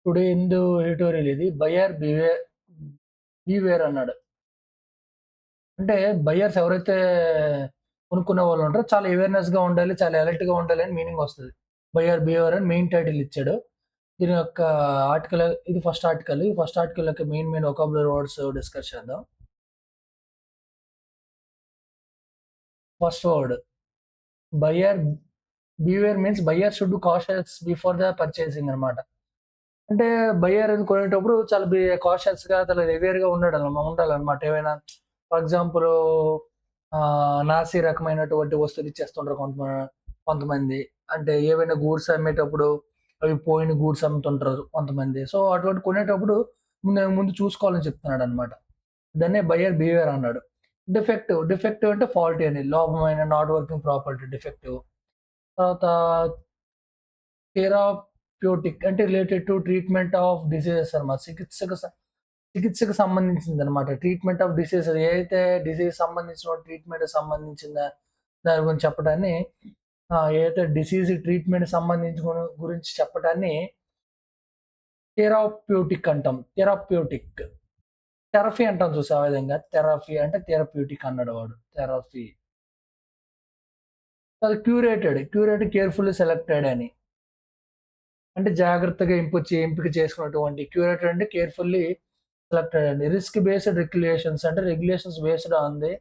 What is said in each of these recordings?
Today Hindu editorial ఇది. Buyer beware అన్నాడు. అంటే బయర్స్ ఎవరైతే కొనుక్కునే వాళ్ళు ఉంటారో చాలా అవేర్‌నెస్‌గా ఉండాలి, చాలా అలర్ట్‌గా ఉండాలి అని మీనింగ్ వస్తది. బయర్ బిహేవియర్ అని మెయిన్ టైటిల్ ఇచ్చాడు. దీని యొక్క ఆర్టికల్ ఇది ఫస్ట్ ఆర్టికల్. ఈ ఫస్ట్ ఆర్టికల్ యొక్క మెయిన్ వొకాబులరీ వర్డ్స్ డిస్కస్ చేద్దాం. First word buyer beware means buyer should be cautious before the purchasing అన్నమాట. అంటే బయ్యర్ అని కొనేటప్పుడు చాలా కాషియస్‌గా చాలా అవేర్‌గా ఉండాలన్నమాట. ఏవైనా ఫర్ ఎగ్జాంపుల్ నాసీ రకమైనటువంటి వస్తువులు ఇచ్చేస్తుంటారు కొంతమంది. అంటే ఏవైనా గూడ్స్ అమ్మేటప్పుడు అవి పోయిన గూడ్స్ అమ్ముతుంటారు కొంతమంది. సో, అటువంటి కొనేటప్పుడు ముందు చూసుకోవాలని చెప్తున్నాడన్నమాట. దాన్నే బయ్యర్ బిహేవియర్ అన్నాడు. డిఫెక్టివ్ అంటే ఫాల్టీ అని. లోపమైన నాట్ వర్కింగ్ ప్రాపర్టీ డిఫెక్టివ్. తర్వాత థెరప్యూటిక్ అంటే related to treatment of diseases అన్నమాట. చికిత్సకు సంబంధించిందనమాట. ట్రీట్మెంట్ ఆఫ్ డిసీజెస్ ఏదైతే డిసీజ్ సంబంధించిన ట్రీట్మెంట్‌కి సంబంధించిన దాని గురించి చెప్పడాన్ని ఏదైతే డిసీజ్ ట్రీట్మెంట్ గురించి చెప్పడాన్ని థెరప్యూటిక్ అంటాం. థెరప్యూటిక్. థెరపీ అంటాం చూసావా ఆ విధంగా. థెరపీ అంటే థెరప్యూటిక్ అన్నాడు వాడు. థెరపీ. అది క్యూరేటెడ్ కేర్‌ఫుల్లీ సెలెక్టెడ్ అని. అంటే జాగ్రత్తగా ఎంపిక చేసుకున్నటువంటి క్యూరేటెడ్ అంటే కేర్‌ఫుల్లీ సెలెక్టెడ్ అండి. రిస్క్ బేస్డ్ రెగ్యులేషన్స్ అంటే regulations based on the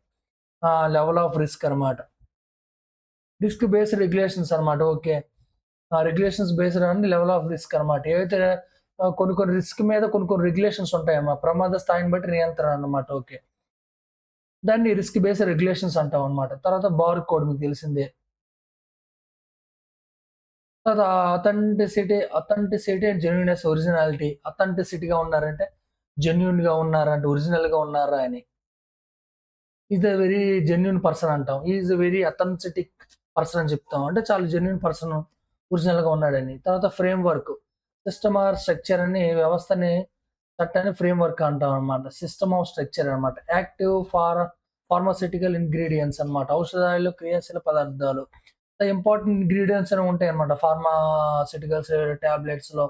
level of risk అన్నమాట. రిస్క్ బేస్డ్ రెగ్యులేషన్స్ అన్నమాట. Okay. Regulations based on the level of risk అన్నమాట. ఏవైతే కొన్ని రిస్క్ మీద కొన్ని రెగ్యులేషన్స్ ఉంటాయన్నమాట. ప్రమాద స్థాయిని బట్టి నియంత్రణ అన్నమాట. ఓకే. దాన్ని రిస్క్ బేస్డ్ రెగ్యులేషన్స్ అంటాం అన్నమాట. తర్వాత బార్ కోడ్ మీకు తెలిసిందే. తర్వాత అథెంటిసిటీ అండ్ జెన్యూనెస్, ఒరిజినాలిటీ. అథెంటిసిటీగా ఉన్నారంటే జెన్యూన్‌గా ఉన్నారా అంటే ఒరిజినల్‌గా ఉన్నారా అని. Is a very genuine person అంటాం. He is a very authentic person అని చెప్తాం. అంటే చాలా జెన్యూన్ పర్సన్ ఒరిజినల్‌గా ఉన్నాడని. తర్వాత ఫ్రేమ్‌వర్క్. సిస్టమ్ ఆర్ స్ట్రక్చర్ అని వ్యవస్థని, చట్టాన్ని ఫ్రేమ్‌వర్క్ అంటాం అన్నమాట. సిస్టమ్ ఆఫ్ స్ట్రక్చర్ అన్నమాట. యాక్టివ్ ఫార్మాస్యూటికల్ ఇంగ్రీడియెంట్స్ అన్నమాట. ఔషధాలు, క్రియాశీల పదార్థాలు. ఇంపార్టెంట్ ఇంగ్రీడియెంట్స్ అని ఉంటాయన్నమాట. ఫార్మాస్యూటికల్స్ టాబ్లెట్స్‌లో,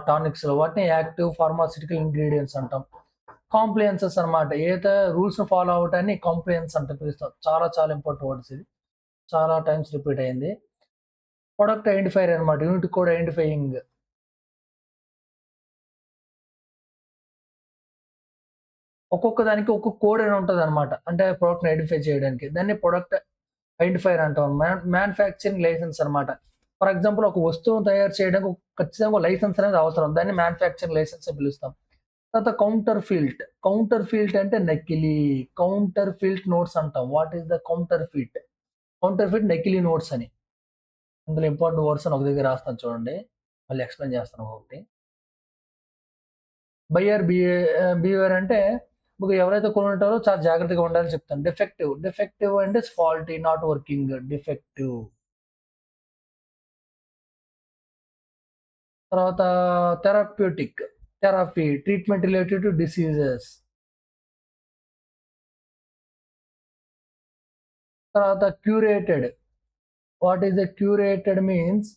టానిక్స్‌లో వాటిని యాక్టివ్ ఫార్మాస్యూటికల్ ఇంగ్రీడియెంట్స్ అంటాం. కాంప్లియన్సెస్ అన్నమాట. ఏదైతే రూల్స్‌ని ఫాలో అవ్వటాన్ని కాంప్లియన్స్ అంటే పిలుస్తాం. చాలా చాలా ఇంపార్టెంట్ వర్డ్స్ ఇది. చాలా టైమ్స్ రిపీట్ అయింది. ప్రొడక్ట్ ఐడెంటిఫైయర్ అన్నమాట. Unit code identifying. ఒక్కొక్క దానికి ఒక్కొక్క కోడ్ అని ఉంటదన్నమాట. అంటే ప్రొడక్ట్‌ని ఐడెంటిఫై చేయడానికి. దాన్ని ప్రొడక్ట్ ఐడెంటిఫైయర్ అంటాం. మ్యానుఫ్యాక్చరింగ్ లైసెన్స్ అన్నమాట. ఫర్ ఎగ్జాంపుల్ ఒక వస్తువును తయారు చేయడానికి ఖచ్చితంగా ఒక లైసెన్స్ అనేది అవసరం. దాన్ని మ్యానుఫ్యాక్చరింగ్ లైసెన్స్ అని పిలుస్తాం. తర్వాత కౌంటర్ ఫిల్ట్ అంటే నకిలీ. కౌంటర్ ఫిల్ట్ నోట్స్ అంటాం. What is the counter fit? Counter fit నకిలీ నోట్స్ అని. అందులో ఇంపార్టెంట్ వర్డ్స్ అని ఒక దగ్గర రాస్తాను చూడండి. మళ్ళీ ఎక్స్‌ప్లెయిన్ చేస్తాను ఒక్కొక్కటి. బిహేవియర్ అంటే ఎవరైతే కొనుంటారో చాలా జాగ్రత్తగా ఉండాలని చెప్తాను. డిఫెక్టివ్ అంటే ఫాల్టీ, నాట్ వర్కింగ్. డిఫెక్టివ్. తర్వాత therapeutic. Therapy treatment related to diseases. తర్వాత curated. What is the curated means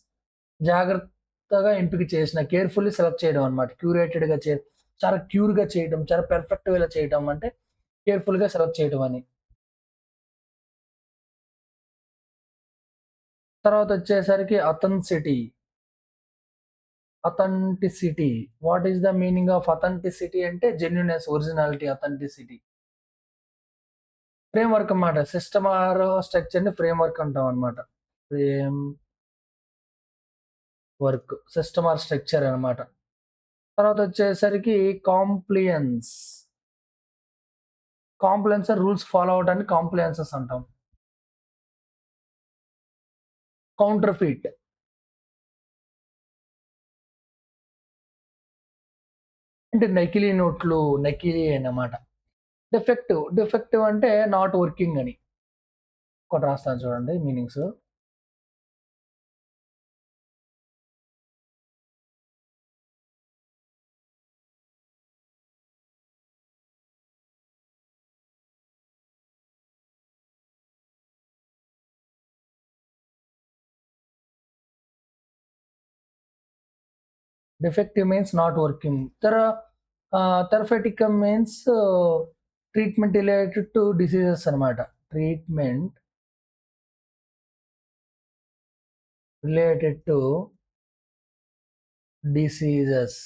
జాగ్రత్తగా ఎంపిక చేసిన, కేర్‌ఫుల్లీ సెలెక్ట్ చేయడం అన్నమాట. క్యూరేటెడ్‌గా చాలా క్యూర్‌గా చేయడం, చాలా పెర్ఫెక్ట్ వేలో చేయడం అంటే కేర్‌ఫుల్‌గా సెలెక్ట్ చేయడం అని. తర్వాతొచ్చేసరికి authenticity. What is the meaning of authenticity అంటే జెన్యూనెస్, ఒరిజినాలిటీ, అథెంటిసిటీ. ఫ్రేమ్‌వర్క్ అన్నమాట. సిస్టమ్ ఆర్ స్ట్రక్చర్‌ని ఫ్రేమ్‌వర్క్ అంటాం అన్నమాట. Framework. System or structure అన్నమాట. తర్వాతొచ్చేసరికి కాంప్లియన్స్. రూల్స్ ఫాలో అవ్వడాన్ని కాంప్లియన్సెస్ అంటాం. Counterfeit. అంటే నకిలీ నోట్లు, నకిలీ అన్నమాట. డిఫెక్టివ్ అంటే నాట్ వర్కింగ్ అని. ఒకటి రాస్తాను చూడండి meanings. Defective means not working. Therapeutic means treatment related to diseases అనమాట. Treatment related to diseases.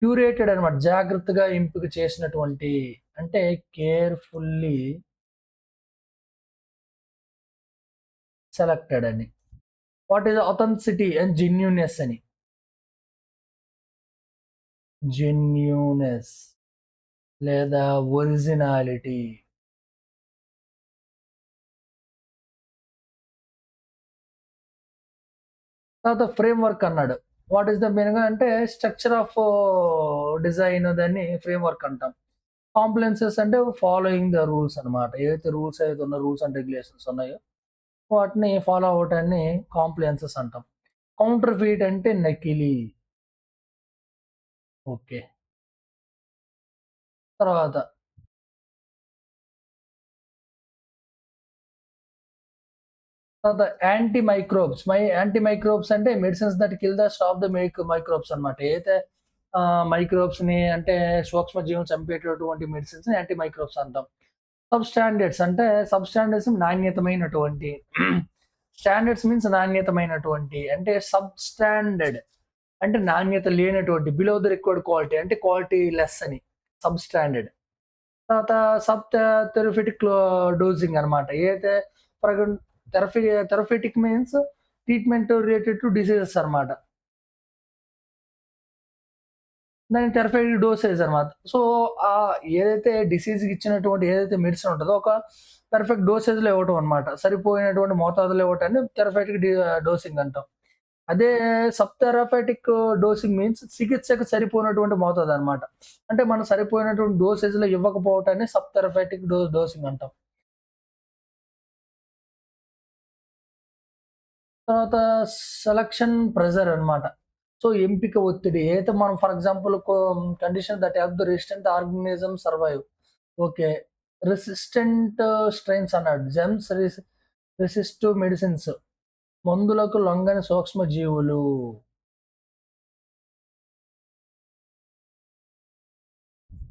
Curated అనమాట. జాగ్రత్తగా ఎంపిక చేసినటువంటి అంటే కేర్‌ఫుల్లీ సెలెక్టెడ్ అని. What is authenticity and genuineness అని. జెన్యూనెస్ లేదా ఒరిజినాలిటీ. తర్వాత ఫ్రేమ్‌వర్క్ అన్నాడు. వాట్ ఈస్ ద మీనింగ్ అంటే స్ట్రక్చర్ ఆఫ్ డిజైన్ దాన్ని ఫ్రేమ్‌వర్క్ అంటాం. కాంప్లెన్సెస్ అంటే ఫాలోయింగ్ ద రూల్స్ అన్నమాట. ఏవైతే రూల్స్ ఏవైతే ఉన్నాయో రూల్స్ అండ్ రెగ్యులేషన్స్ ఉన్నాయో వాటిని ఫాలో అవ్వటాన్ని కాంప్లెన్సెస్ అంటాం. కౌంటర్‌ఫీట్ అంటే నకిలీ. ఓకే. తర్వాత తర్వాత యాంటీ మైక్రోబ్స్ అంటే medicines that kill the stop the microbes అన్నమాట. ఏదైతే మైక్రోబ్స్‌ని అంటే సూక్ష్మజీవులను చంపేటటువంటి మెడిసిన్స్‌ని యాంటీ మైక్రోబ్స్ అంటాం. సబ్‌స్టాండర్డ్స్ నాణ్యతమైనటువంటి. స్టాండర్డ్స్ మీన్స్ నాణ్యతమైనటువంటి. అంటే సబ్‌స్టాండర్డ్ అంటే నాణ్యత లేనటువంటి. బిలో ద రిక్వైర్డ్ క్వాలిటీ అంటే క్వాలిటీ లెస్ అని. సబ్‌స్టాండర్డ్. తర్వాత సబ్ థెరప్యూటిక్ డోజింగ్ అనమాట. ఏదైతే for therapy therapeutic means treatment related to diseases అనమాట. దాని థెరపూటిక్ డోసేజ్ అనమాట. సో, ఏదైతే డిసీజ్‌కి ఇచ్చినటువంటి ఏదైతే మెడిసిన్ ఉంటదో ఒక పర్ఫెక్ట్ డోసేజ్‌లో ఇవ్వటం అనమాట. సరిపోయినటువంటి మోతాదులో ఇవ్వటాన్ని థెరపూటిక్ డోసింగ్ అంటాం. అదే సబ్ థెరపూటిక్ డోసింగ్ మీన్స్ చికిత్సకు సరిపోయినటువంటి మోతాదనమాట. అంటే మనం సరిపోయినటువంటి డోసేజ్‌లో ఇవ్వకపోవటాన్ని సబ్ థెరపూటిక్ డోసింగ్ అంటాం. తర్వాత సెలక్షన్ ప్రెషర్ అన్నమాట. సో, ఎంపిక ఒత్తిడి. ఏదైతే మనం for example condition that help the resistant organism survive. Okay. Resistant strains అన్నాడు. Resistive medicines. మందులకు లొంగని సూక్ష్మ జీవులు.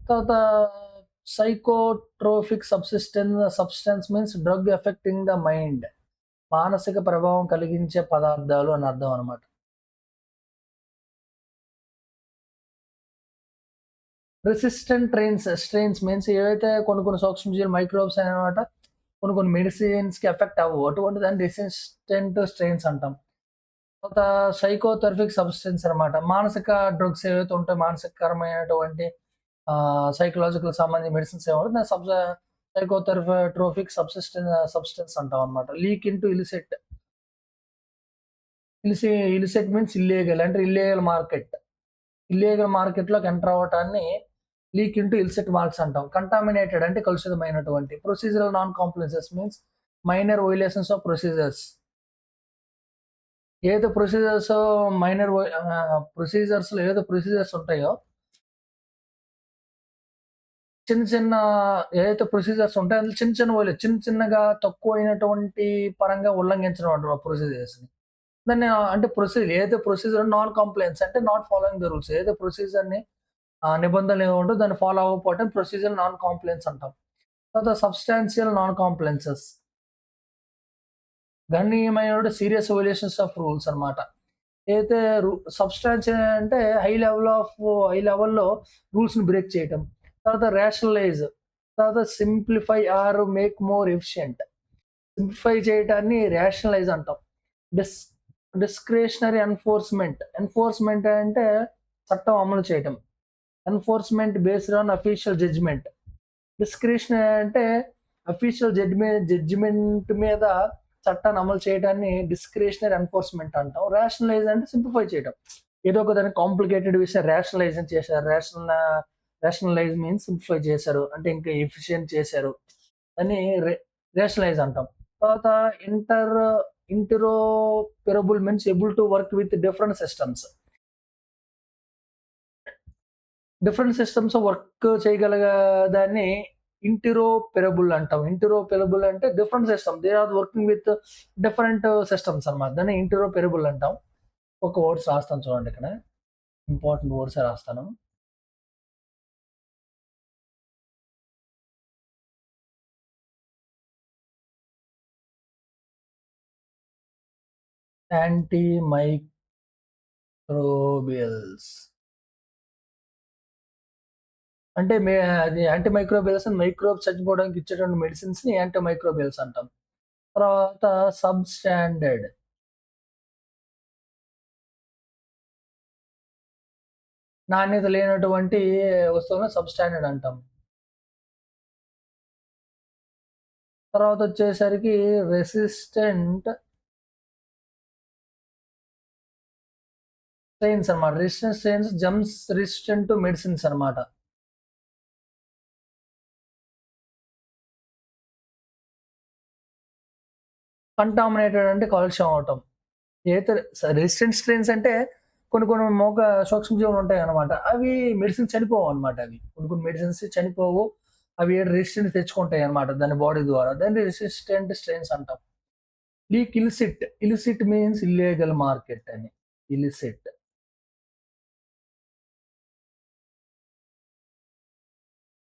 తర్వాత psychotropic substance means drug affecting the mind. మానసిక ప్రభావం కలిగించే పదార్థాలు అని అర్థం అన్నమాట. రెసిస్టెంట్ స్ట్రెయిన్స్ మీన్స్ ఏవైతే కొన్ని సూక్ష్మజీవులు మైక్రోబ్స్ అన్నమాట కొన్ని మెడిసిన్స్‌కి ఎఫెక్ట్ అవ్వవు. అటువంటి దాన్ని రెసిస్టెంట్ స్ట్రెయిన్స్ అంటాం. తర్వాత సైకోథెరపిక్ సబ్‌స్టెన్స్ అన్నమాట. మానసిక డ్రగ్స్ ఏవైతే ఉంటాయో మానసికరమైనటువంటి సైకలాజికల్ సంబంధించిన మెడిసిన్స్ ఏవో దాన్ని సైకోథెరట్రోపిక్ సబ్‌స్టెన్స్ అంటాం అన్నమాట. Leak into illicit means illegal అంటే ఇల్లీగల్ మార్కెట్. ఇల్లీగల్ మార్కెట్‌లోకి ఎంటర్ అవ్వటాన్ని లీక్ ఇంటూ ఇల్సిట్ మార్క్స్ అంటాం. కంటామినేటెడ్ అంటే కలుషితమైనటువంటి. Procedural non compliance means minor violations of procedures. ఏదైతే ప్రొసీజర్స్‌లో ఏదైతే ప్రొసీజర్స్ ఉంటాయో చిన్న ఏదైతే ప్రొసీజర్స్ ఉంటాయో అందులో చిన్నగా తక్కువైనటువంటి పరంగా ఉల్లంఘించడం అంటారు ఆ ప్రొసీజర్స్‌ని. దాన్ని అంటే ఏదైతే ప్రొసీజర్ నాన్ కంప్లయన్స్ అంటే నాట్ ఫాలోయింగ్ ద రూల్స్. ఏదైతే ప్రొసీజర్‌ని నిబంధనలు ఏవో ఉంటో దాన్ని ఫాలో అవ్వకపోవటం ప్రొసీజరల్ నాన్ కాంప్లయన్స్ అంటాం. తర్వాత సబ్‌స్టాన్షియల్ నాన్ కాంప్లయన్సెస్. గణనీయమైన సీరియస్ వయోలేషన్స్ ఆఫ్ రూల్స్ అన్నమాట. ఏదైతే సబ్‌స్టాన్షియల్ అంటే హై లెవెల్‌లో రూల్స్‌ని బ్రేక్ చేయటం. తర్వాత రేషనలైజ్. తర్వాత simplify or make more efficient. Simplify చేయటాన్ని రేషనలైజ్ అంటాం. డిస్ డిస్క్రిషనరీ ఎన్ఫోర్స్‌మెంట్ అంటే చట్టం అమలు చేయటం. Enforcement based on official judgement. Discretionary అంటే అఫీషియల్ జడ్జిమెంట్ మీద చట్టాన్ని అమలు చేయడాన్ని డిస్క్రిషనరీ ఎన్ఫోర్స్‌మెంట్ అంటాం. రేషనలైజ్ అంటే సింప్లిఫై చేయడం. ఏదో ఒక దాన్ని కాంప్లికేటెడ్ విషయం చేశారు. రేషనలైజ్ మీన్స్ సింప్లిఫై చేశారు. అంటే ఇంకా ఎఫిషియెంట్ చేశారు అని రేషనలైజ్ అంటాం. తర్వాత interoperable means able to work with different systems. Different systems work చేయగలిగేదాన్ని ఇంటరోపెరబుల్ అంటాం. ఇంటరోపెరబుల్ అంటే different system. They are working with different systems అన్నమాట. దాన్ని ఇంటరోపెరబుల్ అంటాం. ఒక వర్డ్స్ రాస్తాను చూడండి ఇక్కడ. ఇంపార్టెంట్ వర్డ్సే రాస్తాను. Anti microbials. అంటే అది యాంటీ మైక్రోబియల్స్ అని మైక్రోబ్స్ చచ్చిపోవడానికి ఇచ్చేటువంటి మెడిసిన్స్‌ని యాంటీ మైక్రోబియల్స్ అంటాం. తర్వాత సబ్‌స్టాండర్డ్. నాణ్యత లేనటువంటి వస్తువులను సబ్‌స్టాండర్డ్ అంటాం. తర్వాతొచ్చేసరికి రెసిస్టెంట్ స్ట్రెయిన్స్ అన్నమాట. Resistant strains germs resistant to medicines అన్నమాట. కంటామినేటెడ్ అంటే కాలుష్యం అవ్వటం. ఏదైతే రెసిస్టెంట్ స్ట్రెయిన్స్ అంటే కొన్ని కొన్ని సూక్ష్మజీవులు ఉంటాయన్నమాట. అవి మెడిసిన్స్ చనిపోవన్నమాట అవి. కొన్ని కొన్ని మెడిసిన్స్ చనిపోవు. అవి రెసిస్టెన్స్ తెచ్చుకుంటాయన్నమాట దాని బాడీ ద్వారా. దాన్ని రెసిస్టెంట్ స్ట్రెయిన్స్ అంటాం. Illicit. Illicit means illegal market అని. ఇలిసిట్.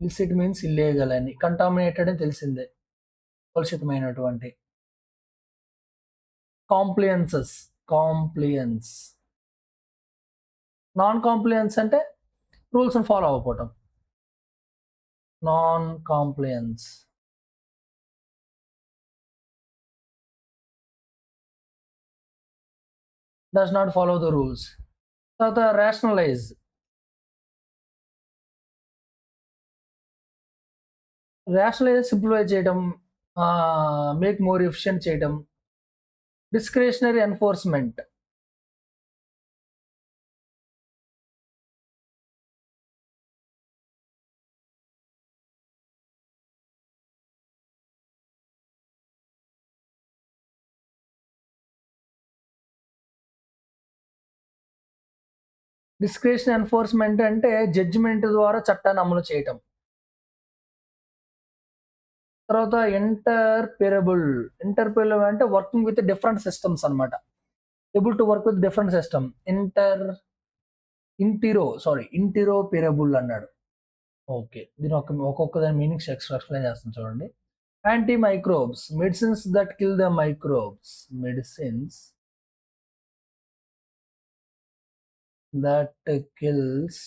ఇలిసిట్ మీన్స్ ఇల్లీగల్ అని. కంటామినేటెడ్ అని తెలిసిందే. కలుషితమైనటువంటి. కాంప్లియన్సెస్. కాంప్లియన్స్. నాన్ కాంప్లియన్స్ అంటే రూల్స్‌ని ఫాలో అవ్వకపోవటం. Non compliance. Does not follow the rules. తర్వాత రేషనలైజ్. రేషనలైజ్ సింప్లిఫై చేయడం, మేక్ మోర్ ఎఫిషియంట్ చేయడం. Discretionary enforcement. డిస్క్రిషనరీ ఎన్ఫోర్స్‌మెంట్ అంటే జడ్జిమెంట్ ద్వారా చట్టాన్ని అమలు చేయటం. తర్వాత ఇంటర్‌పెరబుల్. ఇంటర్‌పెరబుల్ అంటే వర్కింగ్ విత్ డిఫరెంట్ సిస్టమ్స్ అన్నమాట. Able to work with different system. Interoperable అన్నాడు. ఓకే. దీని ఒక్కొక్క దాని మీనింగ్స్ ఎక్స్‌ప్లెయిన్ చేస్తాను చూడండి. Anti microbes. Medicines that kill the microbes. Medicines that kills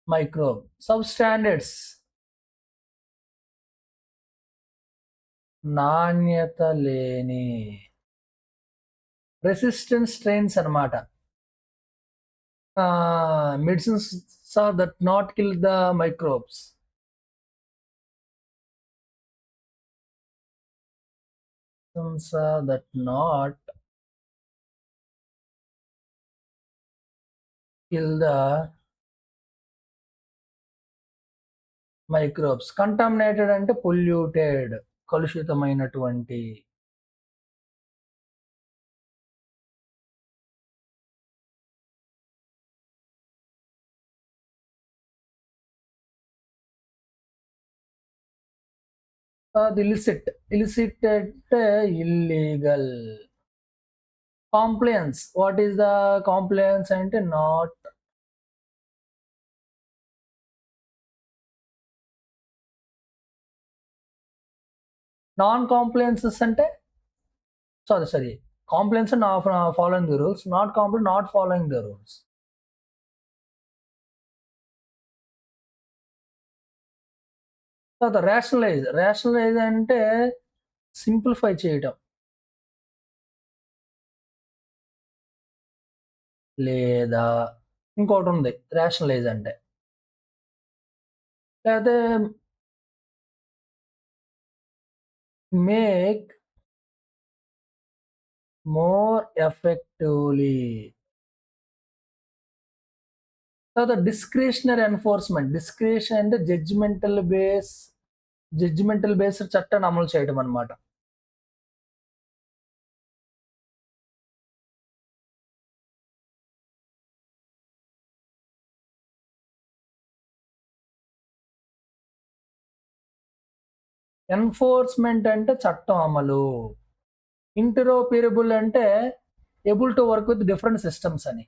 microbe. Substandards. నాణ్యత లేని. రెసిస్టెంట్ స్ట్రెయిన్స్ అన్నమాట. Medicines that not kill the microbes. That not kill the microbes. Contaminated అంటే పొల్యూటెడ్. కలుషితమైనటువంటి. ఇలిసిట్. ఇలిసిట్ అంటే illegal. Compliance. What is the compliance అంటే not non compliances అంటే sorry. Compliance not following the rules. Not compliance not following the rules. తర్వాత rationalise. Rationalise అంటే simplify చేయటం. లేదా ఇంకోటుంది rationalise అంటే. లేకపోతే మేక్ మోర్ ఎఫెక్టివ్‌లీ. తర్వాత డిస్క్రిషనరీ ఎన్ఫోర్స్‌మెంట్. డిస్క్రిషన్ అంటే జడ్జిమెంటల్ బేస్డ్ చట్టాన్ని అమలు చేయడం అన్నమాట. ఎన్ఫోర్స్‌మెంట్ అంటే చట్టం అమలు. ఇంటరోపెరబుల్ అంటే able to work with different systems అని.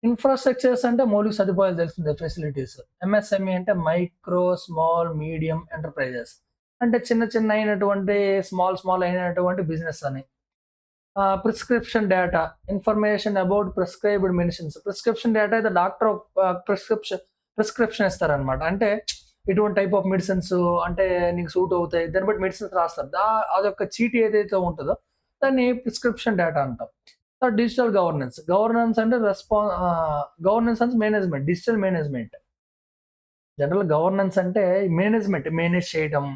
ఇన్‌ఫ్రాస్ట్రక్చర్స్ అంటే మౌలిక సదుపాయాలు తెలిసిందే ఫెసిలిటీస్. ఎంఎస్ఎంఈ అంటే మైక్రో, స్మాల్, మీడియం ఎంటర్‌ప్రైజెస్. అంటే చిన్న చిన్న అయినటువంటి స్మాల్ అయినటువంటి బిజినెస్ అని. Prescription data, information about prescribed medicines. Prescription data అయితే డాక్టర్ ప్రిస్క్రిప్షన్ ఇస్తారనమాట. అంటే ఇటువంటి టైప్ ఆఫ్ మెడిసిన్స్ అంటే నీకు సూట్ అవుతాయి. దాన్ని బట్టి మెడిసిన్స్ రాస్తారు. అదొక చీటీ ఏదైతే ఉంటదో దాన్ని ప్రిస్క్రిప్షన్ డేటా అంటాం. Digital governance. గవర్నెన్స్ అంటే management. Digital management. General governance అంటే మేనేజ్ చేయటం,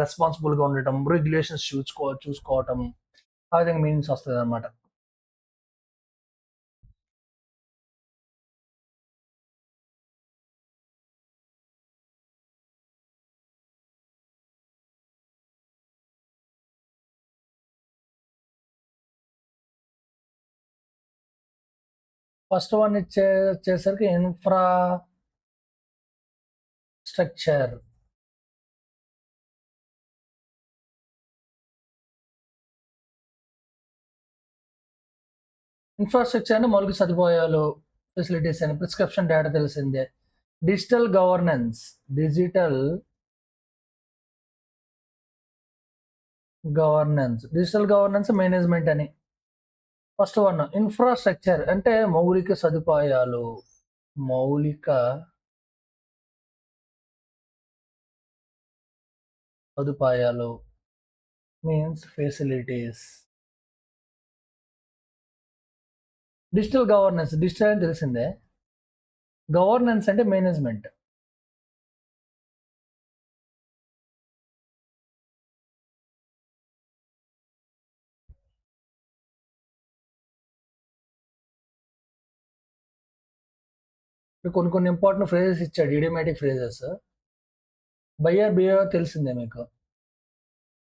రెస్పాన్సిబుల్‌గా ఉండటం, రెగ్యులేషన్స్ చూసుకోవటం. ఆ విధంగా మీనింగ్స్ వస్తదనమాట. ఫస్ట్ వన్ వచ్చేసరికి స్ట్రక్చర్. ఇన్‌ఫ్రాస్ట్రక్చర్ అంటే మౌలిక సదుపాయాలు, ఫెసిలిటీస్ అని. ప్రిస్క్రిప్షన్ డేటా తెలిసిందే. Digital governance. Digital digital governance management అని. ఫస్ట్ వన్ ఇన్‌ఫ్రాస్ట్రక్చర్ అంటే మౌలిక సదుపాయాలు. మౌలిక సదుపాయాలు మీన్స్ ఫెసిలిటీస్. డిజిటల్ అని తెలిసిందే. గవర్నెన్స్ అంటే మేనేజ్‌మెంట్. కొన్ని ఇంపార్టెంట్ ఫ్రేజెస్ ఇచ్చాడు. Idiomatic phrases. బయ్యర్ బిహేవియర్ తెలిసిందే మీకు.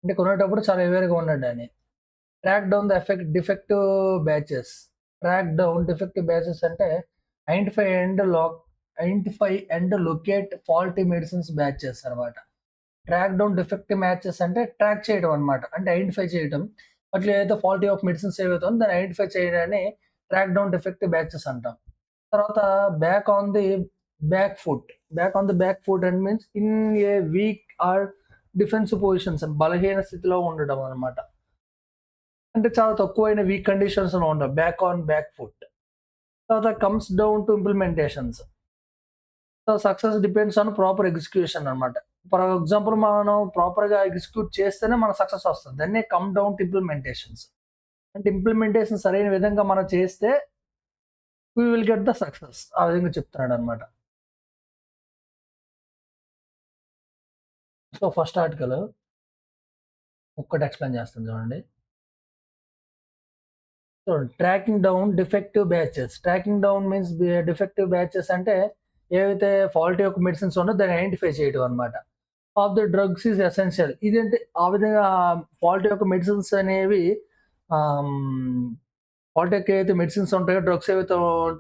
అంటే కొనేటప్పుడు చాలా అవేర్‌గా ఉండండి అని. Track down the defective batches. Defective batches అంటే identify and identify and locate faulty medicines batches అనమాట. ట్రాక్ డౌన్ డిఫెక్టివ్ మ్యాచెస్ అంటే ట్రాక్ చేయడం అనమాట. అంటే ఐడెంటిఫై చేయడం. వాటిలో ఏదైతే ఫాల్టీ ఆఫ్ మెడిసిన్స్ ఏవైతే ఉందో దాన్ని ఐడెంటిఫై చేయడాన్ని ట్రాక్ డౌన్ డిఫెక్టివ్ బ్యాచెస్ అంటాం. తర్వాత back on the back foot. Back foot and means in a week or defensive positions బలహీన స్థితిలో ఉండడం అనమాట. అంటే చాలా తక్కువైన వీక్ కండిషన్స్‌లో ఉండవు. Back foot. తర్వాత comes down to implementations. So, success depends on proper execution అన్నమాట. ఫర్ ఎగ్జాంపుల్ మనం ప్రాపర్‌గా ఎగ్జిక్యూట్ చేస్తేనే మనకు సక్సెస్ వస్తది. దాన్నే కమ్ డౌన్ టు ఇంప్లిమెంటేషన్స్. అంటే ఇంప్లిమెంటేషన్ సరైన విధంగా మనం చేస్తే we will get the success. ఆ విధంగా చెప్తున్నాడన్నమాట. సో, ఫస్ట్ ఆర్టికల్ ఒక్కటి ఎక్స్‌ప్లెయిన్ చేస్తాను చూడండి. చూడండి. Tracking down defective batches. Tracking down means defective batches అంటే ఏవైతే ఫాల్టీ యొక్క మెడిసిన్స్ ఉన్నాయో దాన్ని ఐడెంటిఫై చేయడం అన్నమాట. Of the drugs is essential. ఇదేంటి ఆ విధంగా ఫాల్టీ యొక్క మెడిసిన్స్ అనేవి ఆహ్, హ్మ్, ఫాల్టీ యొక్క ఏవైతే మెడిసిన్స్ ఉంటాయో, డ్రగ్స్ ఏవైతే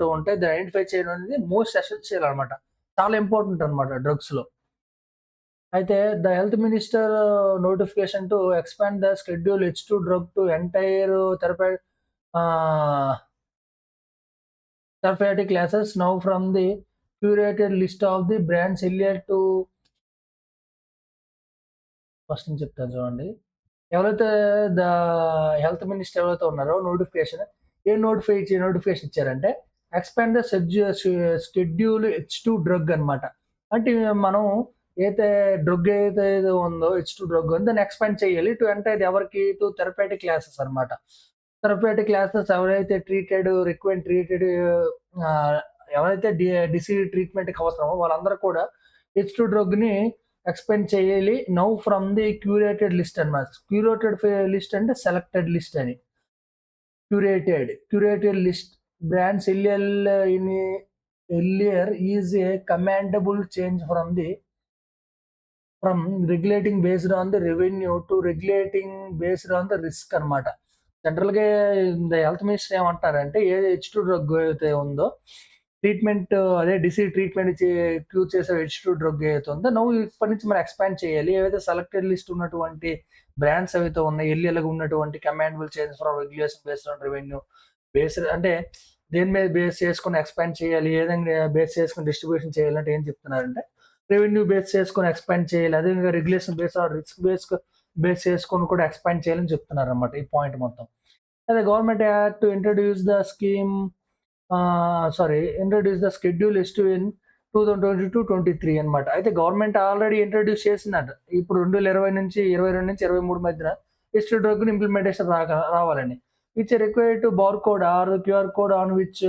ఉంటాయో దాన్ని ఐడెంటిఫై చేయడం అనేది మోస్ట్ ఎసెన్షియల్ అన్నమాట. చాలా ఇంపార్టెంట్ అన్నమాట డ్రగ్స్‌లో. అయితే the health minister notification to expand the schedule H2 drug to entire therapy ఆహ్, therapeutic classes now from the curated list of the brands earlier to first నుంచి చెప్తాను చూడండి. ఎవరైతే ద హెల్త్ మినిస్టర్ ఎవరైతే ఉన్నారో నోటిఫికేషన్ ఇచ్చారంటే expand the schedule H2 drug అన్నమాట. అంటే మనం ఏదైతే ఉందో H2 డ్రగ్ ఉందో దాన్ని ఎక్స్పాండ్ చేయాలి. అంటే అది ఎవరికి థెరపూటిక్ క్లాసెస్ అన్నమాట. థెరపూటిక్ క్లాసెస్ ఎవరైతే ట్రీటెడ్ ఆహ్, ఎవరైతే డిసీజ్ ట్రీట్మెంట్‌కి అవసరమో వాళ్ళందరూ కూడా H2 డ్రగ్‌ని ఎక్స్‌పెండ్ చేయాలి. Now from the curated list అన్నమాట. లిస్ట్ అంటే సెలెక్టెడ్ లిస్ట్ అని. Curated list brands earlier is a commendable change from the from regulating based on the revenue to regulating based on the risk అనమాట. జనరల్‌గా health minister ఏమంటున్నారంటే ఏ H2 drug అయితే ఉందో treatment అదే disease treatment cure చేసే H2 drug ఏదైతే ఉందో నువ్వు ఇప్పటి నుంచి మనం ఎక్స్‌పాండ్ చేయాలి. ఏవైతే సెలెక్టెడ్ లిస్ట్ ఉన్నటువంటి బ్రాండ్స్ ఏవైతే ఉన్నాయో ఎల్లెలగా ఉన్నటువంటి commendable changes from regulation based on revenue based అంటే దేని మీద బేస్ చేసుకొని ఎక్స్‌పాండ్ చేయాలి. ఏ విధంగా బేస్ చేసుకొని డిస్ట్రిబ్యూషన్ చేయాలంటే ఏం చెప్తున్నారంటే రెవెన్యూ బేస్ చేసుకొని ఎక్స్‌పాండ్ చేయాలి. అదేవిధంగా regulation base or risk base చేసుకొని కూడా ఎక్స్‌పాండ్ చేయాలని చెప్తున్నారనమాట ఈ పాయింట్ మొత్తం. అదే government had to introduce the scheme introduce the schedule S two in 2022-23 అనమాట. అయితే గవర్నమెంట్ ఆల్రెడీ ఇంట్రొడ్యూస్ చేసిందంట. ఇప్పుడు 2020 నుంచి 22-23 మధ్యన ఎస్2 డ్రగ్‌ని ఇంప్లిమెంటేషన్ రావాలని. Which required to barcode or QR code on which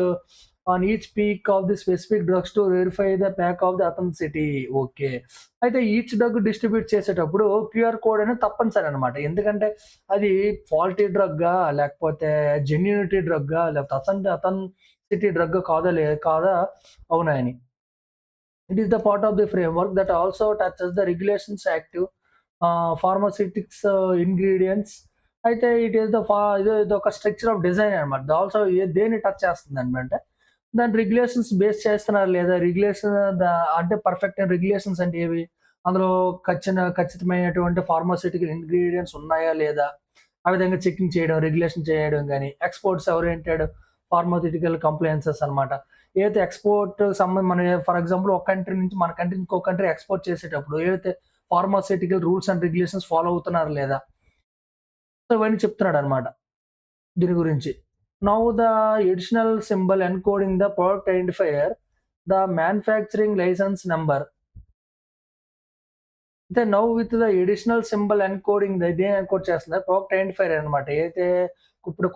on each peak of the specific drugs to verify the pack of the authenticity. Okay. అయితే ఈచ్ డ్రగ్ డిస్ట్రిబ్యూట్ చేసేటప్పుడు QR code అనేది తప్పనిసరి అనమాట. ఎందుకంటే అది ఫాల్టీ డ్రగ్గా లేకపోతే genuinity డ్రగ్గా లేకపోతే authenticity drug కాదా అవునా అని. It is the part of the framework that also touches the regulations active pharmaceutics ingredients. అయితే ఇట్ ఈస్ ద ఇదొక స్ట్రక్చర్ ఆఫ్ డిజైన్ అనమాట. ఆల్సో దేన్ని టచ్ చేస్తుందనమాట దాని రెగ్యులేషన్స్ బేస్ చేస్తున్నారు లేదా రెగ్యులేషన్ ద అంటే పర్ఫెక్ట్ రెగ్యులేషన్స్ అంటే ఏవి? అందులో ఖచ్చితమైనటువంటి ఫార్మాస్యూటికల్ ఇంగ్రీడియెంట్స్ ఉన్నాయా లేదా? ఆ విధంగా చెకింగ్ చేయడం, రెగ్యులేషన్ చేయడం గాని, ఎక్స్‌పోర్ట్స్ ఓరియెంటెడ్ ఫార్మాస్యూటికల్ కంప్లయెన్సెస్ అనమాట. ఏదైతే ఎక్స్‌పోర్ట్ మన ఫర్ ఎగ్జాంపుల్ ఒక కంట్రీ నుంచి మన కంట్రీ ఇంకో కంట్రీ ఎక్స్‌పోర్ట్ చేసేటప్పుడు ఏదైతే pharmaceutical rules and regulations follow అవుతున్నారా లేదా? సో, ఇవన్నీ చెప్తున్నాడనమాట దీని గురించి. Now the additional symbol encoding the product identifier, the manufacturing licence number. అయితే now with the additional symbol encoding దేన్ని ఎన్కోడ్ చేస్తుంది ప్రొడక్ట్ ఐడెంటిఫైయర్ అనమాట. ఏదైతే ఇప్పుడు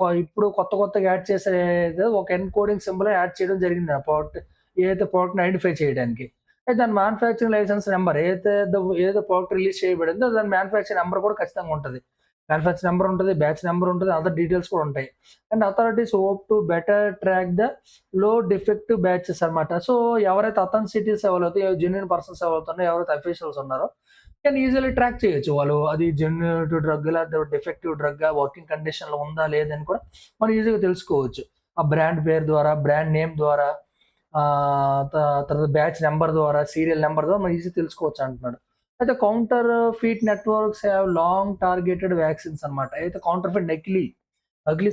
కొత్తగా యాడ్ చేసేది ఒక ఎన్కోడింగ్ సింబల్ యాడ్ చేయడం జరిగింది ఆ ప్రొడక్ట్ ఏదైతే ప్రొడక్ట్‌ని ఐడెంటిఫై చేయడానికి. అయితే దాని మ్యానుఫ్యాక్చరింగ్ లైసెన్స్ నంబర్ ఏదైతే ప్రొడక్ట్ రిలీజ్ చేయబడిందో దాని మ్యానుఫ్యాక్చరింగ్ నంబర్ కూడా ఖచ్చితంగా ఉంటది. మ్యానుఫ్యాక్చరింగ్ నంబర్ ఉంటది, బ్యాచ్ నంబర్ ఉంటది, అదర్ డీటెయిల్స్ కూడా ఉంటాయి. And authorities hope to better track the low defective batches అనమాట. సో, ఎవరైతే అథెంటిసిటీస్ ఎవరైతే జెన్యూన్ పర్సన్స్ ఎవరైతే ఉన్నారో, ఎవరైతే అఫీషియల్స్ ఉన్నారో కానీ ఈజీలీ ట్రాక్ చేయొచ్చు. వాళ్ళు అది జెన్యూన్ డ్రగ్ లేకపోతే డిఫెక్టివ్ డ్రగ్గా, వర్కింగ్ కండిషన్‌లో ఉందా లేదని కూడా మనం ఈజీగా తెలుసుకోవచ్చు. ఆ బ్రాండ్ పేరు ద్వారా, బ్రాండ్ నేమ్ ద్వారా ఆహ్, త తర్వాత బ్యాచ్ నంబర్ ద్వారా, సీరియల్ నంబర్ ద్వారా మనం ఈజీగా తెలుసుకోవచ్చు అంటున్నాడు. అయితే counter feet networks have long targeted vaccines అన్నమాట. అయితే కౌంటర్ ఫీట్ నకిలీకి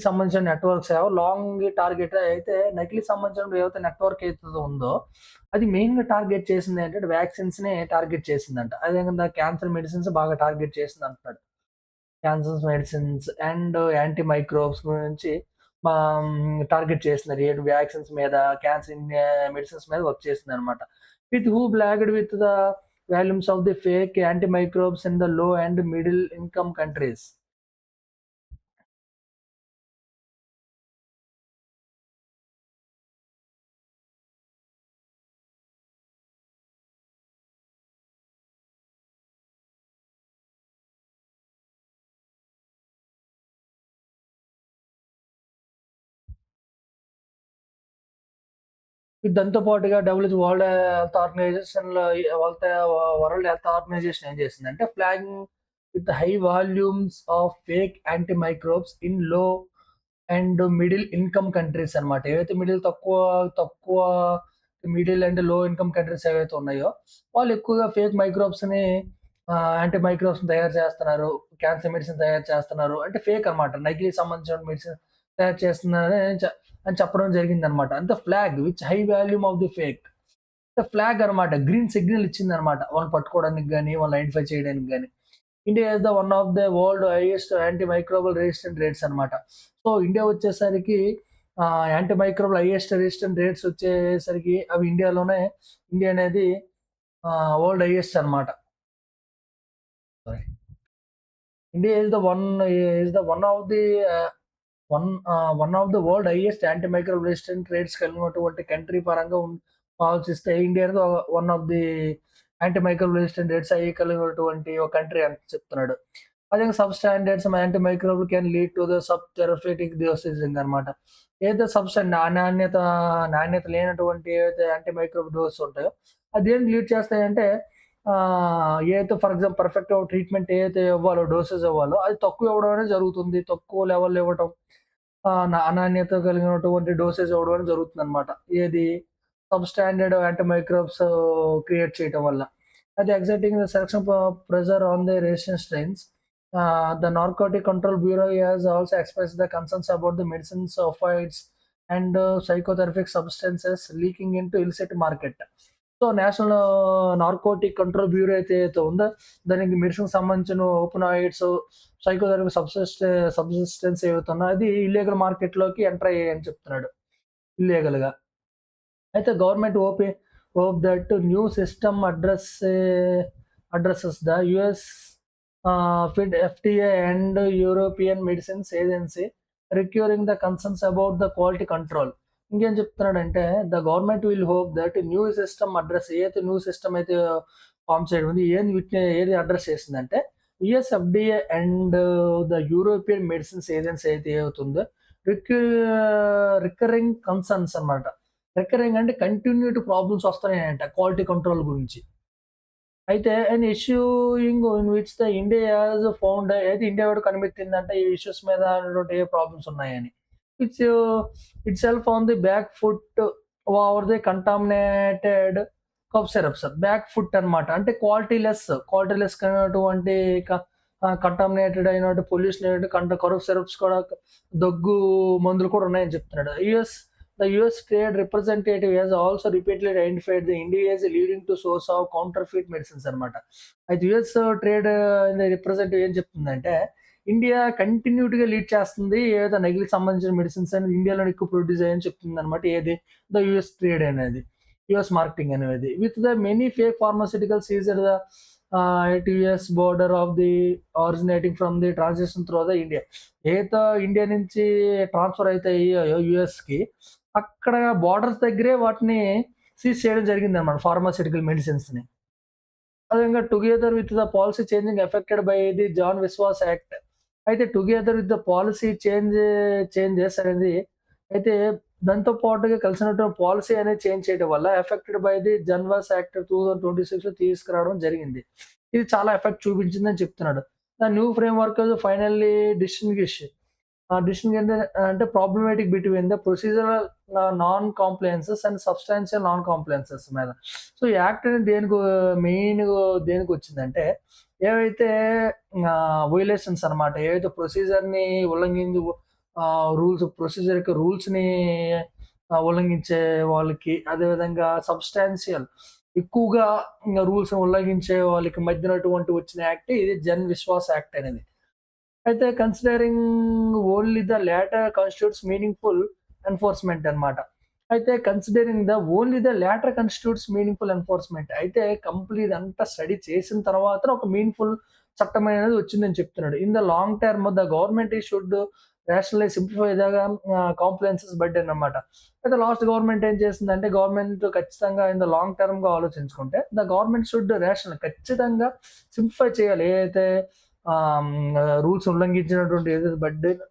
సంబంధించిన నెట్వర్క్స్ ఏవో లాంగ్ టార్గెట్ అయితే నకిలీకి సంబంధించిన ఏవైతే నెట్వర్క్ అయితే ఉందో, అది మెయిన్‌గా టార్గెట్ చేసింది ఏంటంటే వ్యాక్సిన్స్‌నే టార్గెట్ చేసిందంట. అదే విధంగా క్యాన్సర్ మెడిసిన్స్ బాగా టార్గెట్ చేసిందంటున్నాడు. Cancer medicines and anti microbes గురించి టార్గెట్ చేస్తున్నారు. ఏడు వ్యాక్సిన్స్ మీద, క్యాన్సర్ మెడిసిన్స్ మీద వర్క్ చేసిందనమాట. Who flagged with the volumes of the fake anti microbes in the low and middle income countries. దాంతో పాటుగా వరల్డ్ హెల్త్ ఆర్గనైజేషన్‌లో వరల్డ్ హెల్త్ ఆర్గనైజేషన్ ఏం చేసిందంటే flagging with high volumes of fake anti microbes in low and middle income countries అన్నమాట. ఏవైతే తక్కువ middle and లో income countries ఏవైతే ఉన్నాయో, వాళ్ళు ఎక్కువగా ఫేక్ మైక్రోబ్స్‌ని యాంటీ మైక్రోబ్స్‌ని తయారు చేస్తున్నారు. క్యాన్సర్ మెడిసిన్ తయారు చేస్తున్నారు. అంటే ఫేక్ అన్నమాట. నకిలీకి సంబంధించిన మెడిసిన్ తయారు చేస్తున్నారని చెప్పడం జరిగిందన్నమాట. అంతే flag which high volume of the fake. Flag అన్నమాట. గ్రీన్ సిగ్నల్ ఇచ్చిందన్నమాట. వాళ్ళని పట్టుకోవడానికి గాని, వాళ్ళని ఐడెంటిఫై చేయడానికి గాని. India is the one of the world highest anti microbial resistant rates అన్నమాట. సో, ఇండియా వచ్చేసరికి anti microbial highest resistant rates వచ్చేసరికి అవి ఇండియా అనేది వరల్డ్ హైయెస్ట్ అన్నమాట. Sorry. India is the one of the one of the world highest anti microbial resistant rates కలిగినటువంటి country పరంగా ఆలోచిస్తే India అనేది one of the anti microbial resistant rates కలిగినటువంటి ఒక కంట్రీ అని చెప్తున్నాడు. అదే sub standards anti microbial can lead to the sub therapeutic dosaging అనమాట. ఏదైతే నాణ్యత లేనటువంటి ఏవైతే యాంటీ మైక్రోబల్ డోసెస్ ఉంటాయో అది దేనికి లీడ్ చేస్తాయంటే ఏదైతే ఫర్ ఎగ్జాంపుల్ పర్ఫెక్ట్ ట్రీట్మెంట్ ఏదైతే ఇవ్వాలో, డోసేజ్ ఇవ్వాలో అది తక్కువ ఇవ్వడం అనేది జరుగుతుంది. తక్కువ లెవెల్‌లో ఇవ్వటం, అనాన్యత కలిగినటువంటి డోసేజ్ ఇవ్వడం అనేది జరుగుతుందనమాట. ఏది సబ్‌స్టాండర్డ్ యాంటీమైక్రోబ్స్ క్రియేట్ చేయటం వల్ల. అది exerting the selection pressure on the resistant strains. The Narcotic Control Bureau has also expressed the concerns about the medicines, opioids, and psychotherapeutic substances leaking into illicit market. So, national narcotic control bureau అయితే ఉందో, దానికి మెడిసిన్‌కి సంబంధించిన opioids, psychotherapy substance ఏవైతే ఉన్నాయో, అది illegal మార్కెట్‌లోకి enter అయ్యాయని చెప్తున్నాడు. ఇల్లీగల్‌గా. అయితే government hope that new system addresses the US FID, FDA and European Medicines Agency recurring the concerns about the quality control. ఇంకేం చెప్తున్నాడంటే, the government will hope that new system ఏదైతే న్యూ సిస్టమ్ అయితే form చేయడం ఉంది, ఏది address చేసిందంటే US FDA and the European medicines agency అయితే ఏమవుతుందో రికరింగ్ కన్సర్న్స్ అనమాట. రికరింగ్ అంటే కంటిన్యూటీ ప్రాబ్లమ్స్ వస్తున్నాయంట క్వాలిటీ కంట్రోల్ గురించి. అయితే an issuing in which the India has found, అయితే ఇండియా కూడా కనిపెట్టిందంటే ఈ ఇష్యూస్ మీద అనేటువంటి ఏ ప్రాబ్లమ్స్ ఉన్నాయని. It's itself on the back foot over the contaminated cough syrups. Back foot అనమాట. అంటే క్వాలిటీ లెస్ అయినటువంటి కంటామినేటెడ్ అయినటువంటి పొల్యూషన్ అయినటువంటి కఫ్ సిరప్స్ కూడా, దగ్గు మందులు కూడా ఉన్నాయని చెప్తున్నాడు. The US Trade Representative has also repeatedly identified the India as a leading to source of counterfeit medicines అనమాట. అయితే యుఎస్ ట్రేడ్ రిప్రజెంటేటివ్ ఏం చెప్తుందంటే, ఇండియా కంటిన్యూటీగా లీడ్ చేస్తుంది ఏదైతే నకిలీకి సంబంధించిన మెడిసిన్స్ అనేది ఇండియాలో ఎక్కువ ప్రొడ్యూస్ అయ్యని చెప్తుందనమాట. ఏది ద యుఎస్ ట్రేడ్ అనేది, యుఎస్ మార్కెటింగ్ అనేది. With the many fake pharmaceutical seizure the at US border of the originating from the transition through the India. ఏదైతే ఇండియా నుంచి ట్రాన్స్ఫర్ అయితే యుఎస్‌కి, అక్కడ బోర్డర్స్ దగ్గరే వాటిని సీజ్ చేయడం జరిగిందనమాట, ఫార్మాస్యూటికల్ మెడిసిన్స్‌ని. అదేవిధంగా together with the policy changing affected by the Jan Vishwas Act. అయితే together with the policy changes అనేది, అయితే దాంతో పాటుగా కలిసినటువంటి పాలిసీ అనేది చేంజ్ చేయడం వల్ల ఎఫెక్టెడ్ బై ది జన్వాస్ యాక్ట్ 2026 తీసుకురావడం జరిగింది. ఇది చాలా ఎఫెక్ట్ చూపించిందని చెప్తున్నాడు. The new framework finally distinguish అంటే problematic between the procedural non compliances and substantial non compliances మీద. సో, ఈ యాక్ట్ అనేది దేనికొచ్చిందంటే, ఏవైతే వయలేషన్స్ అనమాట, ఏవైతే ప్రొసీజర్‌ని ఉల్లంఘించి ప్రొసీజర్ యొక్క రూల్స్‌ని ఉల్లంఘించే వాళ్ళకి, అదేవిధంగా సబ్స్టాన్షియల్ ఎక్కువగా రూల్స్‌ని ఉల్లంఘించే వాళ్ళకి మధ్యనటువంటి వచ్చిన యాక్ట్ ఇది జన్ విశ్వాస్ యాక్ట్ అనేది. అయితే considering only the later constitutes meaningful enforcement అనమాట. అయితే considering only the later constitutes meaningful enforcement. అయితే కంప్లీట్ అంతా స్టడీ చేసిన తర్వాత ఒక మీనింగ్‌ఫుల్ చట్టం అనేది వచ్చిందని చెప్తున్నాడు. In the long term the government should rationalise simplify the compliances burden అనమాట. అయితే లాస్ట్ గవర్నమెంట్ ఏం చేసిందంటే, గవర్నమెంట్ ఖచ్చితంగా ఇన్ ద లాంగ్ టర్మ్‌గా ఆలోచించుకుంటే ద గవర్నమెంట్ షుడ్ ఖచ్చితంగా సింప్లిఫై చేయాలి. ఏదైతే రూల్స్ ఉల్లంఘించినటువంటి ఏదైతే బర్డెన్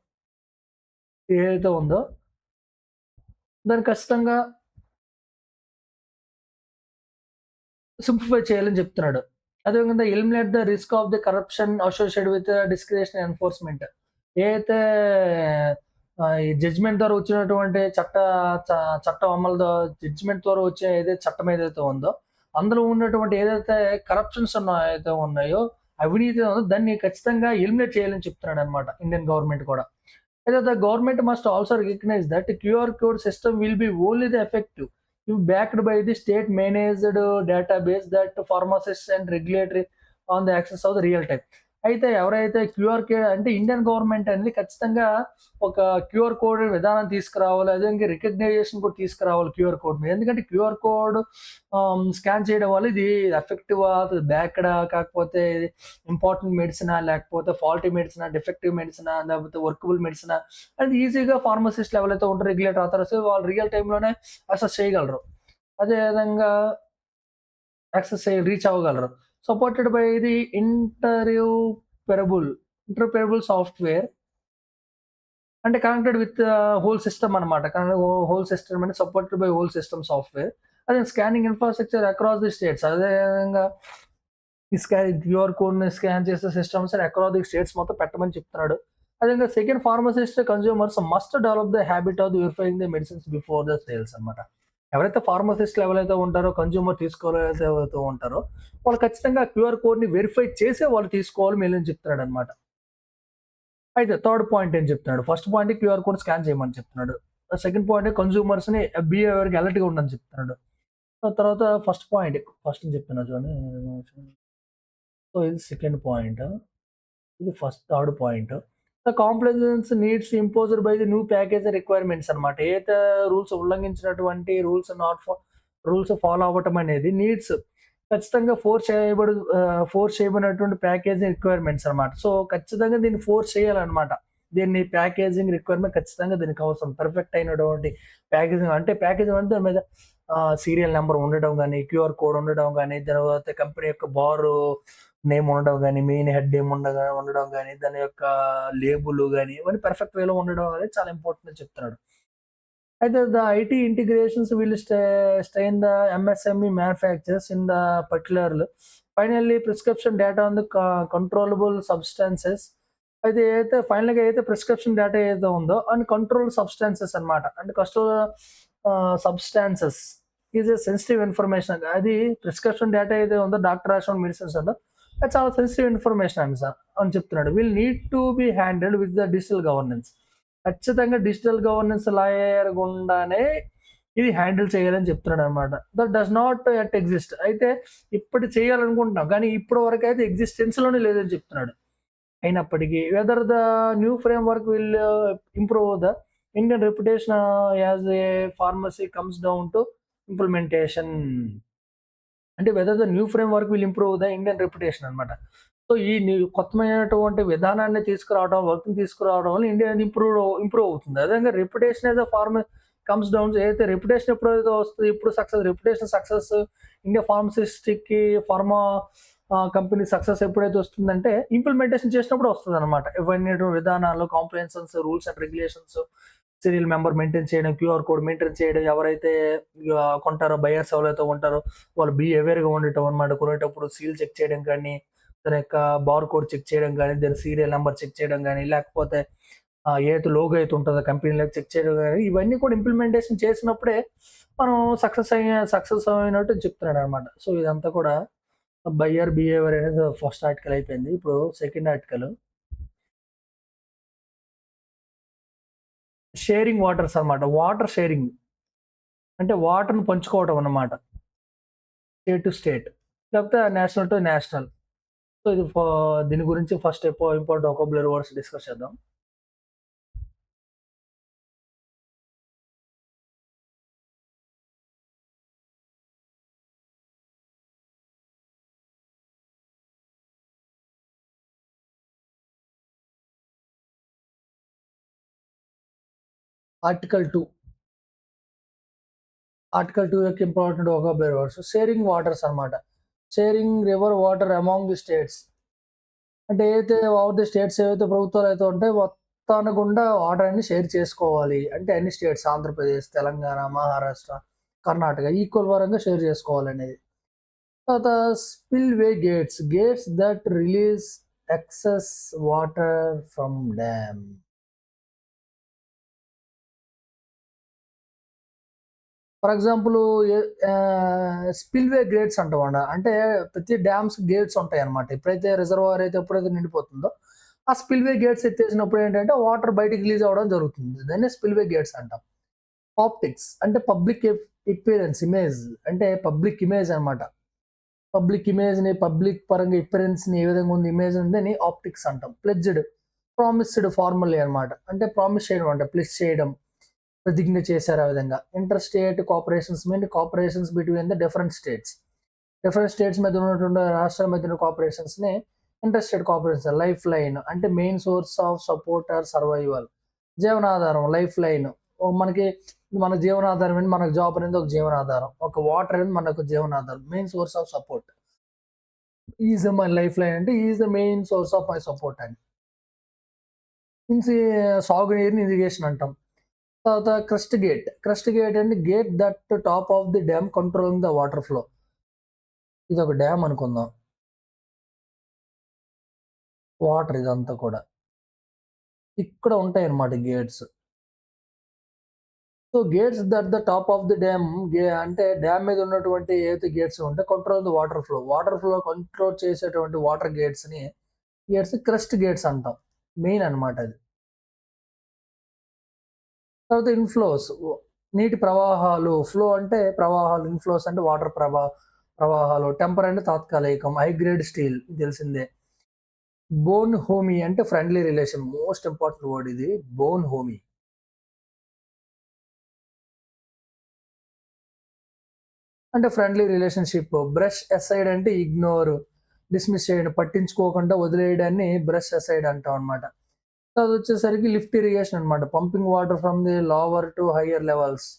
ఏదైతే ఉందో దాన్ని ఖచ్చితంగా సింప్లిఫై చేయాలని చెప్తున్నాడు. అదేవిధంగా eliminate the risk of the corruption associated with discretionary enforcement. ఏదైతే ఈ జడ్జిమెంట్ ద్వారా వచ్చినటువంటి చట్టం అమలు జడ్జిమెంట్ ద్వారా వచ్చే ఏదైతే చట్టం ఏదైతే ఉందో, అందులో ఉన్నటువంటి ఏదైతే కరప్షన్స్ ఉన్నాయో, అవినీతి ఉందో దాన్ని ఖచ్చితంగా ఎలిమినేట్ చేయాలని చెప్తున్నాడనమాట ఇండియన్ గవర్నమెంట్ కూడా. అయితే the government must also recognise that QR code system will be only the effective if backed by the state managed database that pharmacists and regulatory on the access of the real time. అయితే ఎవరైతే QR code అంటే Indian government అనేది ఖచ్చితంగా ఒక QR code విధానం తీసుకురావాలి. అదే ఇంకా రికగ్నైజేషన్ కూడా తీసుకురావాలి క్యూఆర్ కోడ్ మీద. ఎందుకంటే క్యూఆర్ కోడ్ స్కాన్ చేయడం వల్ల ఇది ఎఫెక్టివా, బ్యాక్డా, కాకపోతే ఇంపార్టెంట్ మెడిసినా, లేకపోతే ఫాల్టీ మెడిసినా, డిఫెక్టివ్ మెడిసినా, లేకపోతే వర్కబుల్ మెడిసినా అది ఈజీగా ఫార్మసిస్ట్ లెవెల్ అయితే ఉంటారు, రెగ్యులేటర్ ఆథరైజ్ వాళ్ళు రియల్ టైంలోనే అసెస్ చేయగలరు. అదేవిధంగా రీచ్ అవ్వగలరు. Supported by the interoperable software అంటే కనెక్టెడ్ విత్ హోల్ సిస్టమ్ అనమాట. హోల్ సిస్టమ్ అంటే supported by whole system software. అదే scanning infrastructure across the states. అదే విధంగా ఈ క్యూఆర్ కోడ్‌ని స్కాన్ చేసే సిస్టమ్స్ అక్రాస్ ది స్టేట్స్ మొత్తం పెట్టమని చెప్తున్నాడు. అదేవిధంగా second pharmacist consumers must develop the habit of verifying the medicines before the sales అన్నమాట. ఎవరైతే ఫార్మసిస్ట్‌లు ఎవరైతే ఉంటారో, కన్స్యూమర్ తీసుకోవాలైతే ఎవరైతే ఉంటారో, వాళ్ళు ఖచ్చితంగా క్యూఆర్ కోడ్‌ని వెరిఫై చేసే వాళ్ళు తీసుకోవాలి మెయిన్ అని చెప్తున్నాడన్నమాట. అయితే థర్డ్ పాయింట్ ఏం చెప్తున్నాడు? First point QR code scan చేయమని చెప్తున్నాడు. సెకండ్ పాయింట్ కన్స్యూమర్స్‌ని బిహేవియర్‌కి అలర్ట్‌గా ఉండని చెప్తున్నాడు. తర్వాత ఫస్ట్ పాయింట్ ఫస్ట్ చెప్తున్నా చూడండి. సో, ఇది సెకండ్ పాయింట్. ఇది third point. The compliance needs imposed by the new package requirements అన్నమాట. ఏదైతే రూల్స్ ఉల్లంఘించినటువంటి రూల్స్ ఫాలో అవ్వటం అనేది నీడ్స్ ఖచ్చితంగా ఫోర్స్ చేయబడినటువంటి ప్యాకేజింగ్ రిక్వైర్మెంట్స్ అన్నమాట. సో, ఖచ్చితంగా దీన్ని ఫోర్స్ చేయాలన్నమాట. దీన్ని ప్యాకేజింగ్ రిక్వైర్మెంట్ ఖచ్చితంగా దీనికి అవసరం. పర్ఫెక్ట్ అయినటువంటి ప్యాకేజింగ్ అంటే ప్యాకేజింగ్ అంటే దాని మీద సీరియల్ నంబర్ ఉండడం గాని, క్యూఆర్ కోడ్ ఉండడం గాని, తర్వాత కంపెనీ యొక్క నేమ్ ఉండడం గాని, మెయిన్ హెడ్ నేమ్ ఉండడం గాని, దాని యొక్క లేబుల్ గాని, ఇవన్నీ పర్ఫెక్ట్ వేలో ఉండడం అనేది చాలా ఇంపార్టెంట్ అని చెప్తున్నాడు. అయితే the IT integrations will stay in the MSME manufacturers in the particular finally prescription data on the controllable substances. అయితే ఫైనల్‌గా ప్రిస్క్రిప్షన్ డేటా ఏదైతే ఉందో అండ్ కంట్రోల్డ్ సబ్స్టాన్సెస్ అన్నమాట. అంటే substances is a sensitive information. అది ప్రిస్క్రిప్షన్ డేటా ఏదైతే ఉందో doctor రాసిన మెడిసిన్స్ ఉందో అది చాలా సెన్సిటివ్ ఇన్ఫర్మేషన్ అండి సార్ అని చెప్తున్నాడు. Will need to be handled with the digital governance. ఖచ్చితంగా డిజిటల్ గవర్నెన్స్ లాయర్ గుండానే ఇది హ్యాండిల్ చేయాలని చెప్తున్నాడు అనమాట. That does not at exist. అయితే ఇప్పుడు చేయాలనుకుంటున్నాం కానీ ఇప్పటి వరకు అయితే ఎగ్జిస్టెన్స్ లోనే లేదని చెప్తున్నాడు. అయినప్పటికీ whether the new framework will improve the Indian reputation as a pharmacy comes down to implementation. అంటే whether the new framework will improve the Indian reputation అనమాట. సో ఈ కొత్తమైనటువంటి విధానాన్ని తీసుకురావడం, వర్క్‌ని తీసుకురావడం వల్ల ఇండియా అనేది ఇంప్రూవ్ అవుతుంది. అదేవిధంగా reputation as a comes down. ఏదైతే రెప్యుటేషన్ ఎప్పుడైతే వస్తదో, ఇప్పుడు reputation success India pharma company success ఎప్పుడైతే వస్తుందంటే ఇంప్లిమెంటేషన్ చేసినప్పుడు వస్తదనమాట. ఇవన్నీ విధానాలు, comprehensions, rules and regulations, serial number maintain చేయడం, క్యూఆర్ కోడ్ మెయింటైన్ చేయడం, ఎవరైతే కొంటారో బయర్స్ ఎవరైతే ఉంటారో వాళ్ళు అవేర్‌గా ఉండటం అనమాట. కొనేటప్పుడు సీల్ చెక్ చేయడం కానీ, దాని యొక్క బార్ కోడ్ చెక్ చేయడం గానీ, దాని సీరియల్ నంబర్ చెక్ చేయడం గానీ, లేకపోతే ఏదైతే లోగో అయితే ఉంటదో కంపెనీలో చెక్ చేయడం గానీ, ఇవన్నీ కూడా ఇంప్లిమెంటేషన్ చేసినప్పుడే మనం సక్సెస్ అయినట్టు చెప్తున్నాడనమాట. సో, ఇదంతా కూడా బయ్యర్ బిహేవియర్ అనేది ఫస్ట్ ఆర్టికల్ అయిపోయింది. ఇప్పుడు సెకండ్ ఆర్టికల్ షేరింగ్ వాటర్స్ అనమాట. వాటర్ షేరింగ్ అంటే వాటర్‌ని పంచుకోవడం అన్నమాట. స్టేట్ టు స్టేట్ లేకపోతే నేషనల్ టు నేషనల్. సో, దీని గురించి first important vocabulary words discuss చేద్దాం. ఆర్టికల్ 2 యొక్క important vocabulary words sharing waters అన్నమాట. Sharing river water among the states. అంటే స్టేట్స్ ఏవైతే ప్రభుత్వాలు అయితే ఉంటాయో మొత్తాన్ని గుండా వాటర్ అన్ని షేర్ చేసుకోవాలి. అంటే అన్ని స్టేట్స్ ఆంధ్రప్రదేశ్, తెలంగాణ, మహారాష్ట్ర, కర్ణాటక ఈక్వల్ పరంగా షేర్ చేసుకోవాలనేది. తర్వాత gates that release excess water from dam. For example spillway gates అంటామండ. అంటే ప్రతి డ్యామ్స్ గేట్స్ ఉంటాయన్నమాట. ఎప్పుడైతే రిజర్వాయర్ ఎప్పుడైతే నిండిపోతుందో, ఆ స్పిల్‌వే గేట్స్ ఎత్తేసినప్పుడు ఏంటంటే వాటర్ బయటికి రిలీజ్ అవ్వడం జరుగుతుంది. దాన్నే స్పిల్‌వే గేట్స్ అంటాం. ఆప్టిక్స్ అంటే పబ్లిక్ ఇమేజ్ అంటే పబ్లిక్ ఇమేజ్ అన్నమాట. పబ్లిక్ పరంగా అపియరెన్స్‌ని ఏ విధంగా ఉంది ఇమేజ్ ఉందని ఆప్టిక్స్ అంటాం. ప్రామిస్డ్ ఫార్మల్లీ అన్నమాట. అంటే ప్రామిస్ చేయడం అంటే ప్లెడ్జ్ చేయడం. ప్రతిజ్ఞ చేశారు ఆ విధంగా. Inter state cooperations between the different states మధ్య ఉన్నటువంటి రాష్ట్రాల మధ్య కోఆపరేషన్స్‌ని inter state cooperation. Lifeline అంటే main source of support or survival. జీవనాధారం లైఫ్ లైన్. మన జీవనాధారం ఏంటి? మనకు జాబ్ అనేది ఒక జీవనాధారం. ఒక వాటర్ అనేది మనకు జీవనాధారం. Main source of support. Is my lifeline అంటే is the main source of my support అని. సాగునీరుని ఇరిగేషన్ అంటాం. తర్వాత క్రస్ట్ గేట్ అంటే gate that top of the dam controlling the water flow. ఇది ఒక డ్యామ్ అనుకుందాం. వాటర్ ఇదంతా కూడా. ఇక్కడ ఉంటాయన్నమాట gates. So, gates that the top of the dam అంటే డ్యామ్ మీద ఉన్నటువంటి ఏవైతే గేట్స్ ఉంటాయో control the water flow. Water flow control చేసేటువంటి వాటర్ గేట్స్ క్రస్ట్ గేట్స్ అంటాం. మెయిన్ అన్నమాట అది. తర్వాత ఇన్‌ఫ్లోస్ నీటి ప్రవాహాలు. ఫ్లో అంటే ప్రవాహాలు, ఇన్‌ఫ్లోస్ అంటే వాటర్ ప్రవాహాలు. టెంపర్ అంటే తాత్కాలికం. హై గ్రేడ్ స్టీల్ తెలిసిందే. బోన్ హోమీ అంటే friendly relation. Most important word ఇది. Bonhomie. అంటే ఫ్రెండ్లీ రిలేషన్‌షిప్. బ్రష్ అసైడ్ అంటే ఇగ్నోర్, డిస్మిస్ చేయడం, పట్టించుకోకుండా వదిలేయడాన్ని బ్రష్ అసైడ్ అంటాం అన్నమాట. అదొచ్చేసరికి లిఫ్ట్ ఇరిగేషన్ అన్నమాట. Pumping water from the lower to higher levels.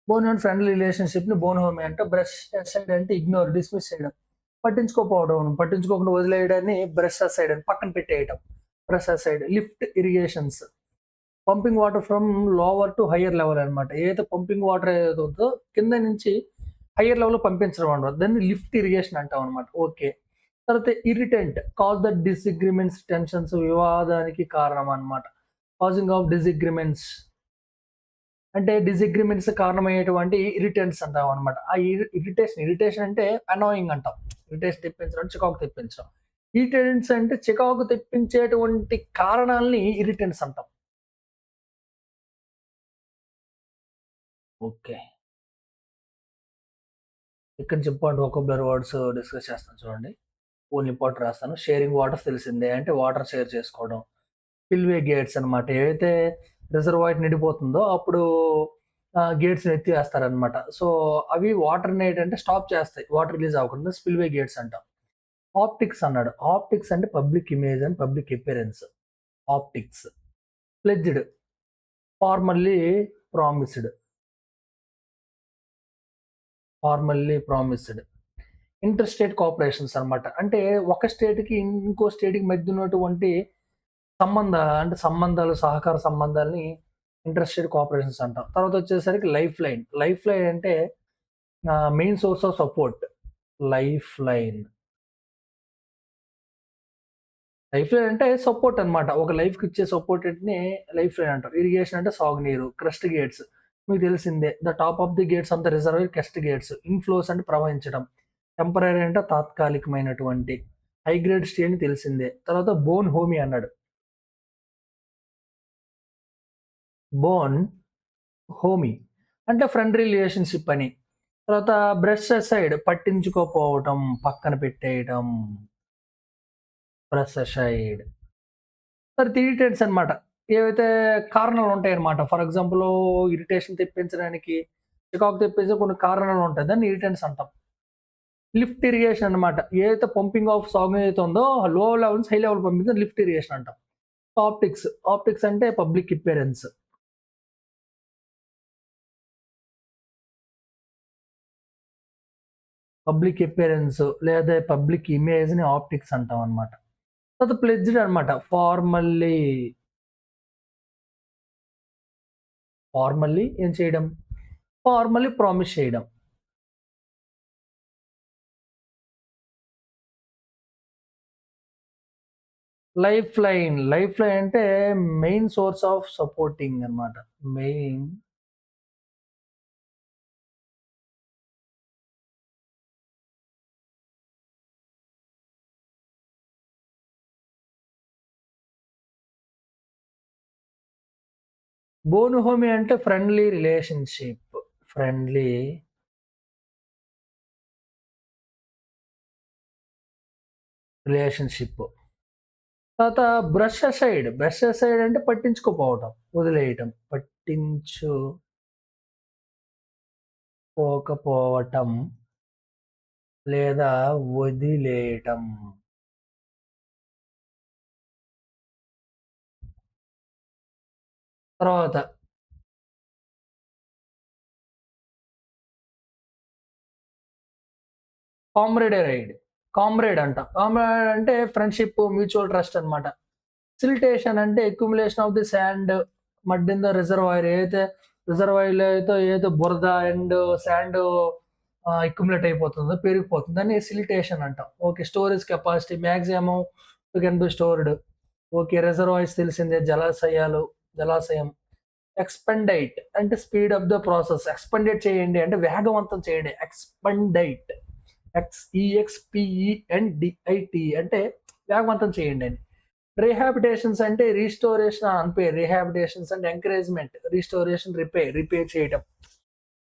Bone and friendly రిలేషన్‌షిప్‌ని బోన్ హోమీ అంటే బ్రష్ అసైడ్ అంటే ఇగ్నోర్, డిస్మిస్ చేయడం. పట్టించుకోకుండా వదిలేయడాన్ని బ్రష్ అసైడ్ అని పక్కన పెట్టేయటం. Brush aside. Lift irrigations. Pumping water from lower to higher level అన్నమాట. ఏదైతే పంపింగ్ వాటర్ ఏదైతే ఉందో కింద నుంచి హైయర్ లెవెల్‌లో పంపించడం అన్నమాట. దాన్ని లిఫ్ట్ ఇరిగేషన్ అంటాం అన్నమాట. ఓకే. తర్వాత irritant cause the disagreements, tensions వివాదానికి కారణం అన్నమాట. కాజింగ్ ఆఫ్ డిసగ్రీమెంట్స్ అంటే డిసగ్రీమెంట్స్ కారణమయ్యేటువంటి ఇరిటెంట్స్ అంటాం అన్నమాట. ఆ ఇరిటేషన్ అంటే అనాయింగ్ అంటాం. ఇరిటేషన్ తెప్పించడం, చికాకు తెప్పించడం. ఇరిటెంట్స్ అంటే చికాకు తెప్పించేటువంటి కారణాల్ని ఇరిటెంట్స్ అంటాం. ఓకే. ఇక్కడ నుంచి ఇంపార్టెంట్ వొకాబులరీ వర్డ్స్ డిస్కస్ చేస్తాను చూడండి. ఓన్లీ ఇంపార్టెంట్ రాస్తాను. షేరింగ్ వాటర్స్ తెలిసిందే. అంటే వాటర్ షేర్ చేసుకోవడం. స్పిల్‌వే గేట్స్ అన్నమాట. ఏవైతే రిజర్వాయర్ నిండిపోతుందో అప్పుడు గేట్స్‌ని ఎత్తివేస్తారన్నమాట. సో, అవి వాటర్‌ని ఏంటంటే స్టాప్ చేస్తాయి. వాటర్ రిలీజ్ అవ్వకుండా స్పిల్‌వే గేట్స్ అంటాం. ఆప్టిక్స్ అన్నాడు. ఆప్టిక్స్ అంటే public image and public appearance. Optics. Pledged. Formally promised. Formally promised. Inter state cooperations అన్నమాట. అంటే ఒక స్టేట్‌కి ఇంకో స్టేట్‌కి మధ్య ఉన్నటువంటి సంబంధాలు, సహకార సంబంధాల్ని ఇంటర్ స్టేట్ కోఆపరేషన్స్ అంటాం. తర్వాత వచ్చేసరికి లైఫ్ లైన్. లైఫ్ లైన్ అంటే main source of support. Life line. Life line అంటే సపోర్ట్ అన్నమాట. ఒక లైఫ్‌కి ఇచ్చే సపోర్ట్‌ని లైఫ్ లైన్ అంటారు. ఇరిగేషన్ అంటే సాగునీరు. క్రస్ట్ గేట్స్ మీకు తెలిసిందే. The top of the gates of the reservoir crust gates. Inflows అంటే ప్రవహించడం. టెంపరరీ అంటే తాత్కాలికమైనటువంటి. హై గ్రేడ్ స్టీల్ అని తెలిసిందే. తర్వాత బోన్ హోమీ అన్నాడు. బోన్ హోమీ అంటే ఫ్రెండ్ రిలేషన్‌షిప్ అని. తర్వాత బ్రష్ అసైడ్ పట్టించుకోకపోవటం, పక్కన పెట్టేయటం. Brush aside. తర్వాత ఇరిటెంట్స్ అన్నమాట. ఏవైతే కారణాలు ఉంటాయన్నమాట. ఫర్ ఎగ్జాంపుల్ ఇరిటేషన్ తెప్పించడానికి, చికాకు తెప్పించే కొన్ని కారణాలు ఉంటాయి. దాన్ని ఇరిటెంట్స్ అంటాం. లిఫ్ట్ ఇరిగేషన్ అన్నమాట. ఏదైతే పంపింగ్ ఆఫ్ సాగు ఏదైతే ఉందో లో లెవెల్ నుంచి హై లెవెల్ పంపించేది లిఫ్ట్ ఇరిగేషన్ అంటాం. ఆప్టిక్స్. ఆప్టిక్స్ అంటే పబ్లిక్ అపియరెన్స్. పబ్లిక్ అపియరెన్స్ లేదా పబ్లిక్ ఇమేజ్‌ని ఆప్టిక్స్ అంటాం అన్నమాట. తర్వాత ప్లెడ్జ్డ్ అన్నమాట. ఫార్మల్లీ ఏం చేయడం? ఫార్మల్లీ ప్రామిస్ చేయడం. లైఫ్ లైన్ అంటే మెయిన్ సోర్స్ ఆఫ్ సపోర్టింగ్ అన్నమాట. మెయిన్ బోనుహోమి అంటే ఫ్రెండ్లీ రిలేషన్‌షిప్. Friendly relationship. తర్వాత బ్రష్ అసైడ్ అంటే పట్టించుకోకపోవటం, వదిలేయటం. పట్టించుకోకపోవటం లేదా వదిలేయటం. తర్వాత కామ్రేడరైడ్. కామ్రేడ్ అంట. కామ్రేడ్ అంటే ఫ్రెండ్‌షిప్, మ్యూచువల్ ట్రస్ట్ అన్నమాట. సిల్టేషన్ అంటే accumulation of the sand, mud in the reservoir ఏదైతే రిజర్వాయర్‌లో అయితే ఏదో బురద అండ్ సాండ్ అక్యుములేట్ అయిపోతుందో, పెరిగిపోతుంది. దాన్ని సిల్టేషన్ అంటాం. Okay. Storage capacity maximum can be stored. Okay. Reservoirs తెలిసిందే జలాశయం. ఎక్స్‌పెండైట్ అంటే స్పీడ్ అప్ ద ప్రాసెస్. ఎక్స్‌పెండైట్ చేయండి అంటే వేగవంతం చేయండి. ఎక్స్‌పెండైట్. ఎక్స్‌ఈఎక్స్‌పిఈఎన్‌డిఐటీ అంటే వేగవంతం చేయండి అని. రీహాబిటేషన్స్ అంటే రీస్టోరేషన్ అని పేరు. రీహాబిటేషన్స్ అంటే ఎంకరేజ్‌మెంట్. రిస్టోరేషన్, రిపేర్ చేయటం.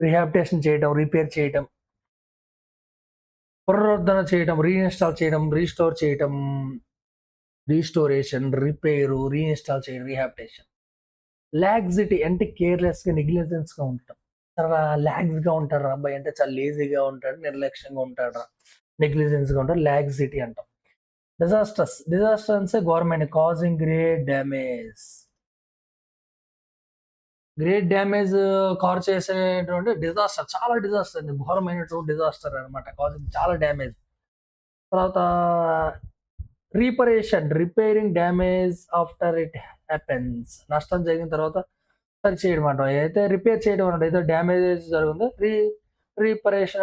రీహాబిటేషన్ చేయటం, రిపేర్ చేయటం. పునరుద్ధరణ చేయటం, రీఇన్‌స్టాల్ చేయడం, రీస్టోర్ చేయటం. రీస్టోరేషన్, రిపేరు, రీఇన్‌స్టాల్ చేయడం, రీహాబిటేషన్. లాక్సిటీ అంటే కేర్‌లెస్‌గా, నెగ్లిజెన్స్‌గా ఉండటం. చాలా లాక్స్‌గా ఉంటాడురా అబ్బాయి అంటే చాలా లేజీగా ఉంటాడు, నిర్లక్ష్యంగా ఉంటాడురా, నెగ్లిజెన్స్‌గా ఉంటాడు. లాక్సిటీ అంటాం. Disasters government causing great damage cause చేసేటువంటి డిజాస్టర్. చాలా డిజాస్టర్ అండి. ఘోరమైనటువంటి డిజాస్టర్ అనమాట. కాజింగ్ చాలా డ్యామేజ్. తర్వాత repairing damage after it happens. నష్టం జరిగిన తర్వాత సరిచేయడం అంటాం. ఏదైతే రిపేర్ చేయడం అన్నమాట. ఏదో డ్యామేజ్ జరిగిందో రీపరేషన్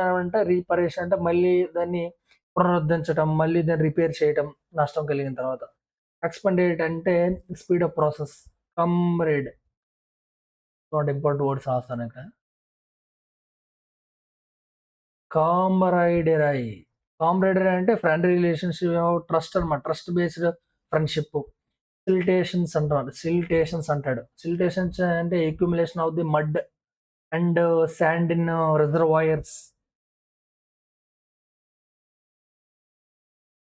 అంటే మళ్ళీ దాన్ని పునరుద్ధరించడం, మళ్ళీ దాన్ని రిపేర్ చేయడం నష్టం కలిగిన తర్వాత. ఎక్స్‌పెండేట్ అంటే స్పీడ్ ఆఫ్ ప్రాసెస్. కంబ్రేడ్ నాట్ ఇంపార్టెంట్ వర్డ్స్ రాస్తాను ఇక్కడ. కామ్రైడెరై. కామ్రైడెరై అంటే ఫ్రెండ్ రిలేషన్‌షిప్, ట్రస్ట్ అన్నమాట. Trust based friendship. సిల్టేషన్స్ అంటాడు. సిల్టేషన్స్ అంటే accumulation of the mud and sand in reservoirs.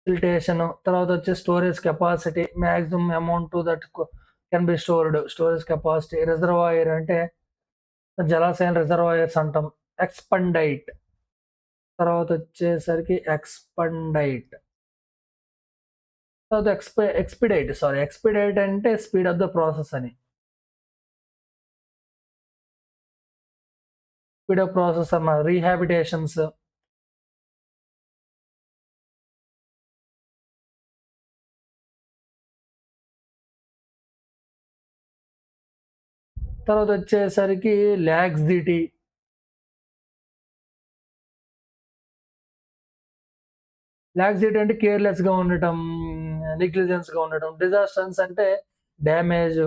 Siltation తర్వాత వచ్చి storage capacity maximum amount that can be stored. Storage capacity. Reservoir అంటే జలాశయం రిజర్వాయర్స్ అంటాం. ఎక్స్‌పండైట్ తర్వాత వచ్చేసరికి తర్వాత ఎక్స్‌పిడైట్ అంటే స్పీడ్ ఆఫ్ ద ప్రాసెస్ అని. స్పీడ్ ఆఫ్ ప్రాసెస్ అన్న రీహాబిటేషన్స్. తర్వాత వచ్చేసరికి లాక్సిటీ. లాక్సిటీ అంటే కేర్‌లెస్‌గా ఉండటం, నెగ్లిజెన్స్‌గా ఉండటం. డిజాస్టర్స్ అంటే డ్యామేజ్.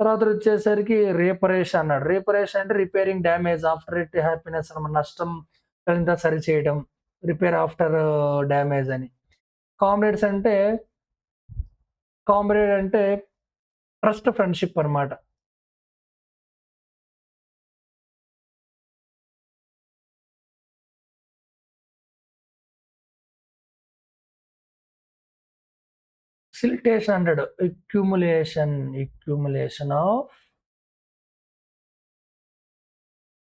తర్వాత వచ్చేసరికి రీపరేషన్ అన్నాడు. రీపరేషన్ అంటే repairing damage after it happens అన్నమాట. నష్టం కలిగిన తర్వాత సరిచేయడం. రిపేర్ ఆఫ్టర్ డ్యామేజ్ అని. కామ్రేడ్స్ అంటే కామ్రేడ్ అంటే ట్రస్ట్ ఫ్రెండ్‌షిప్ అన్నమాట. సిల్టేషన్ అంటాడు. Accumulation of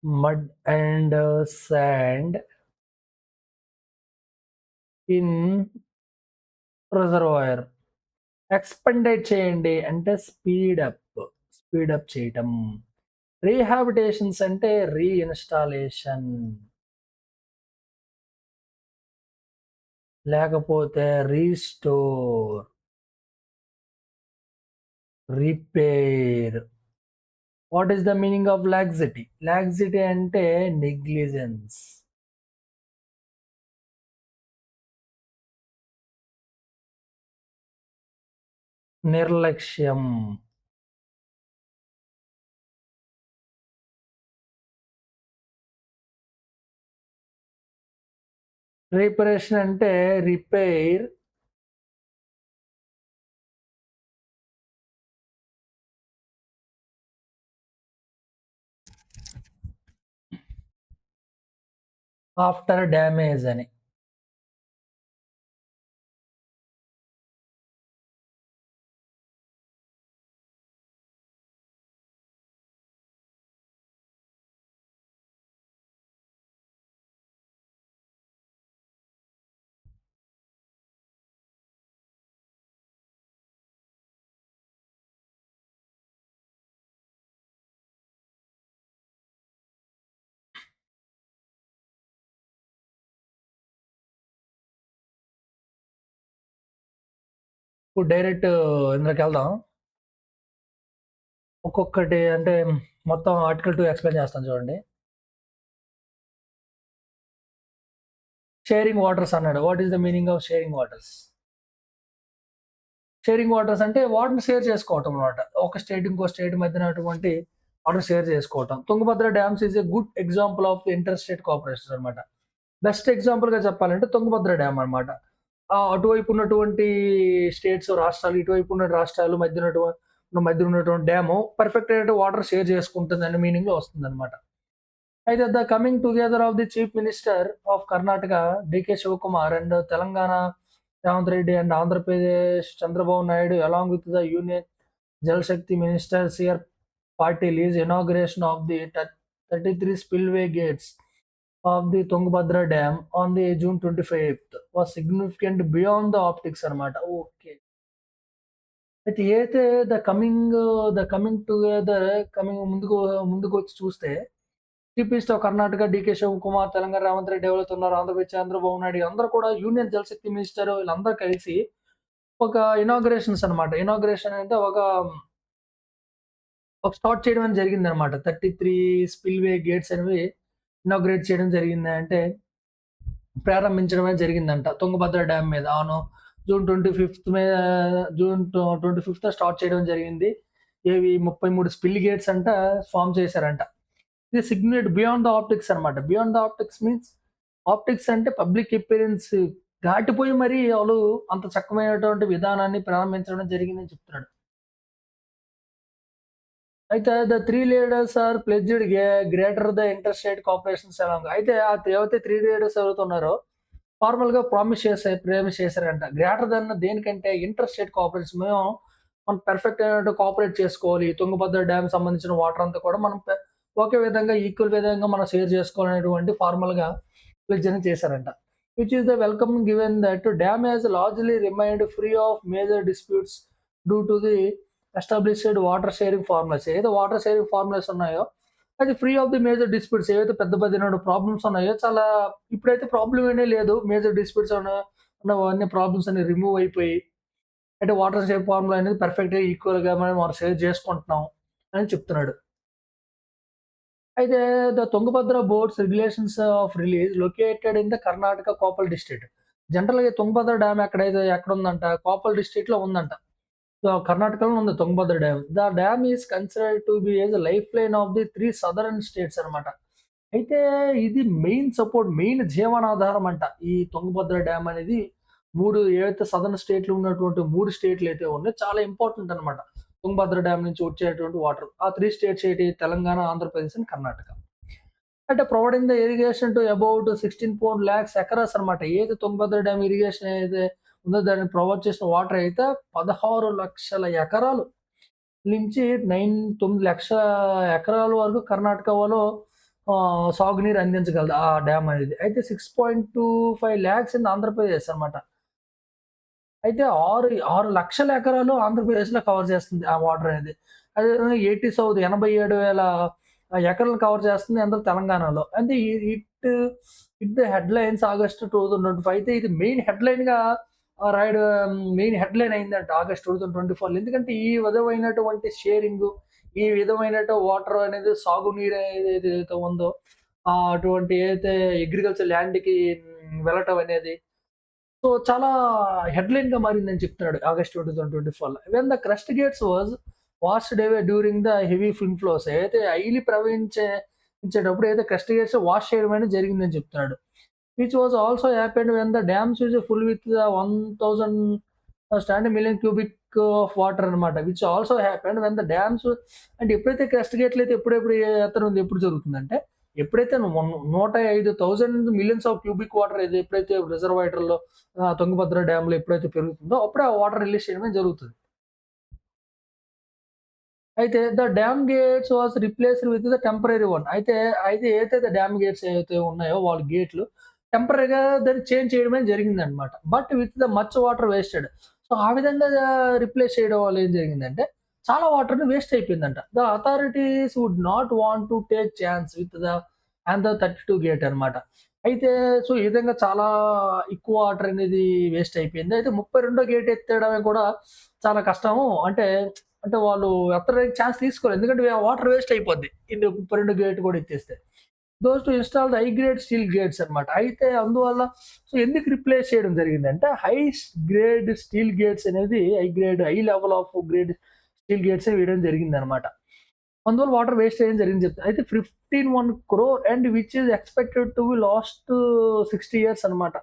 mud and sand in reservoir. Expedite చేయండి అంటే స్పీడ్ అప్ చేయటం. రీహాబిటేషన్స్ అంటే రీఇన్‌స్టాలేషన్. లేకపోతే restore, repair. What is the meaning of laxity? Laxity అంటే నెగ్లిజెన్స్. నిర్లక్ష్యం. రీపరేషన్ అంటే రిపేర్ ఆఫ్టర్ డ్యామేజ్ అని. ఇప్పుడు డైరెక్ట్ ఇందులోకెళ్దాం. ఒక్కొక్కటి అంటే మొత్తం ఆర్టికల్ 2 ఎక్స్‌ప్లెయిన్ చేస్తాను చూడండి. షేరింగ్ వాటర్స్ అన్నాడు. What is the meaning of sharing waters? Sharing waters అంటే వాటర్‌ని షేర్ చేసుకోవటం అన్నమాట. ఒక స్టేట్ ఇంకో స్టేట్ మధ్యన అటువంటి వాటర్ షేర్ చేసుకోవటం. Tungabhadra dams is a good example of the inter state cooperations అన్నమాట. బెస్ట్ ఎగ్జాంపుల్‌గా చెప్పాలంటే తుంగభద్ర డ్యామ్ అన్నమాట. అటువైపు ఉన్నటువంటి స్టేట్స్, రాష్ట్రాలు, ఇటువైపు ఉన్న రాష్ట్రాలు మధ్యన ఉన్నటువంటి డ్యాము పర్ఫెక్ట్ అయినట్టు వాటర్ షేర్ చేసుకుంటుందనే మీనింగ్‌లో వస్తుందన్నమాట. అయితే the coming together of the chief minister of Karnataka DK Shivakumar and Telangana Revanth Reddy and Andhra Pradesh Chandrababu Naidu along with the union Jal Shakti minister CR Patil is inauguration of the 33 spillway gates of the Tungabhadra Dam on the June 25th was significant beyond the optics అన్నమాట. Okay. అయితే ఏదైతే the coming together coming ముందుకొచ్చి చూస్తే chief minister of Karnataka DK Shivakumar, Telangana Revanth Reddy ఎవరైతే ఉన్నారో ఆంధ్రప్రదేశ్ చంద్రబాబు నాయుడు అందరూ కూడా union Jal Shakti minister వీళ్ళందరూ కలిసి ఒక ఇనాగరేషన్స్ అన్నమాట. ఇనాగరేషన్ అంటే ఒక స్టార్ట్ చేయడం అనేది జరిగిందనమాట. 33 స్పిల్‌వే గేట్స్ అనేవి ఇనాగ్రేట్ చేయడం జరిగింది. అంటే ప్రారంభించడమే జరిగిందంట. తుంగభద్ర డ్యామ్ మీద. అవును. జూన్ 25 జూన్ 25థ్ స్టార్ట్ చేయడం జరిగింది. ఏవి 33 స్పిల్ గేట్స్ అంట ఫార్మ్ చేశారంట. ఇది సిగ్నేట్ బియాండ్ ద ఆప్టిక్స్ అనమాట. Beyond the optics means optics అంటే పబ్లిక్ అపియరెన్స్ దాటిపోయి మరి ఆళ్ళు అంత చక్కమైనటువంటి విధానాన్ని ప్రారంభించడం జరిగిందని చెప్తున్నాడు. అయితే the 3 leaders are pledged greater the inter state cooperations along. అయితే ఏవైతే 3 లీడర్స్ ఎవరైతే ఉన్నారో ఫార్మల్‌గా ప్రామిస్ చేశారంట. గ్రేటర్ దెన్ దేనికంటే ఇంటర్ స్టేట్ కోఆపరేషన్. మనం పర్ఫెక్ట్ అయినట్టు కోఆపరేట్ చేసుకోవాలి. తుంగభద్ర డ్యామ్ సంబంధించిన వాటర్ అంతా కూడా మనం ఒకే విధంగా ఈక్వల్ విధంగా మనం షేర్ చేసుకోవాలనేటువంటి ఫార్మల్‌గా ప్లెడ్జ్ అనేది చేశారంట. Which is the welcome given that dam has largely remained free of major disputes due to the established water sharing formulas. ఏదైతే వాటర్ షేరింగ్ ఫార్ములాస్ ఉన్నాయో, అది free of the major disputes. ఏవైతే పెద్ద పెద్దనోడు problems ఉన్నాయో, చాలా ఇప్పుడైతే ప్రాబ్లమ్ ఏమీ లేదు. మేజర్ డిస్ప్యూట్స్ ఉన్నవన్నీ ప్రాబ్లమ్స్ అన్ని రిమూవ్ అయిపోయి, అంటే వాటర్ షేర్ ఫార్ములా అనేది పర్ఫెక్ట్‌గా ఈక్వల్‌గా మనం షేర్ చేసుకుంటున్నాం అని చెప్తున్నాడు. అయితే the Tungabhadra boards regulations of release located in the Karnataka Koppal district. జనరల్‌గా తుంగభద్ర డ్యామ్ ఎక్కడుందంట? కోపల్ డిస్ట్రిక్ట్‌లో ఉందంట. సో, కర్ణాటకలో ఉంది Tungabhadra dam. The dam is considered to be as life line of the 3 southern states అన్నమాట. అయితే ఇది మెయిన్ జీవనాధారం అంట. ఈ తుంగభద్ర డ్యామ్ అనేది 3 ఏవైతే సదరన్ స్టేట్‌లో ఉన్నటువంటి 3 స్టేట్‌లు అయితే ఉన్నాయో చాలా ఇంపార్టెంట్ అన్నమాట. తుంగభద్ర డ్యామ్ నుంచి వచ్చేటువంటి వాటర్. ఆ 3 స్టేట్స్ ఏంటి? తెలంగాణ, ఆంధ్రప్రదేశ్ అండ్ కర్ణాటక. అంటే providing the irrigation to about 16 lakhs acres అన్నమాట. ఏదైతే తుంగభద్ర డ్యామ్ ఇరిగేషన్ ఏదైతే ఉందో దాన్ని ప్రొవైడ్ చేసిన వాటర్ అయితే 16,00,000 ఎకరాలు నుంచి 9,00,000 ఎకరాల వరకు కర్ణాటకలో సాగునీరు అందించగలదు ఆ డ్యామ్ అనేది. అయితే 6.25 లాక్స్ ఇన్ ఆంధ్రప్రదేశ్ అన్నమాట. అయితే 6,00,000 ఎకరాలు ఆంధ్రప్రదేశ్‌లో కవర్ చేస్తుంది ఆ వాటర్ అనేది. అదేవిధంగా 87,000 ఎకరాలను కవర్ చేస్తుంది అందులో తెలంగాణలో. అంటే ఇట్ ద హెడ్‌లైన్స్ ఆగస్ట్ 2025 అయితే ఇది మెయిన్ హెడ్‌లైన్ అయిందంట ఆగస్ట్ 2024లో. ఎందుకంటే ఈ విధమైనటువంటి షేరింగు, ఈ విధమైనటు వాటర్ అనేది సాగునీరు ఏదైతే ఉందో అటువంటి ఏదైతే అగ్రికల్చర్ ల్యాండ్‌కి వెళ్ళటం అనేది సో, చాలా హెడ్‌లైన్‌గా మారిందని చెప్తున్నాడు ఆగస్ట్ 2024లో. When the crest gates washed away during the heavy inflows ఏదైతే హైలీ ప్రవహించేటప్పుడు ఏదైతే క్రస్ట్ గేట్స్ వాష్ చేయడం అనేది జరిగిందని చెప్తున్నాడు. Which was also happened when the dams is full with the 1000 standard million cubic of water అన్నమాట. Which also happened when the dams అంటే ఎప్పుడైతే క్రస్ట్ గేట్లు అయితే ఎప్పుడెప్పుడు ఎత్తడం ఎప్పుడు జరుగుతుందంటే ఎప్పుడైతే 105,000 మిలియన్స్ ఆఫ్ క్యూబిక్ వాటర్ ఎప్పుడైతే రిజర్వాయర్‌లో తుంగభద్ర డ్యామ్‌లో ఎప్పుడైతే పెరుగుతుందో అప్పుడే ఆ వాటర్ రిలీజ్ చేయడమే జరుగుతది. అయితే the dam gates was replaced with the temporary one. అయితే ఏదైతే డ్యామ్ గేట్స్ ఏవైతే ఉన్నాయో వాళ్ళ గేట్లు టెంపరరీగా దాన్ని చేంజ్ చేయడమే జరిగిందనమాట. But with the much water wasted. So, ఆ విధంగా రిప్లేస్ చేయడం వల్ల ఏం జరిగిందంటే చాలా వాటర్‌ని వేస్ట్ అయిపోయిందంట. The authorities would not want to take chance with the 32 gate అనమాట. అయితే సో, ఈ విధంగా చాలా ఎక్కువ వాటర్ అనేది వేస్ట్ అయిపోయింది. అయితే 32 గేట్ ఎత్తడమే కూడా చాలా కష్టము. అంటే అంటే వాళ్ళు ఎత్తడానికి ఛాన్స్ తీసుకోలేదు. ఎందుకంటే వాటర్ వేస్ట్ అయిపోద్ది. 2 గేట్ కూడా ఎత్తేస్తే. Those to install the high grade steel gates అన్నమాట. అయితే అందువల్ల ఎందుకు రిప్లేస్ చేయడం జరిగిందంటే, గ్రేడ్ స్టీల్ గేట్స్ అనేది high level of grade steel gates వేయడం జరిగిందన్నమాట. అందువల్ల వాటర్ వేస్ట్ అయ్యడం జరిగింది చెప్తా. అయితే 15 crore and which is expected to be last 60 years అన్నమాట.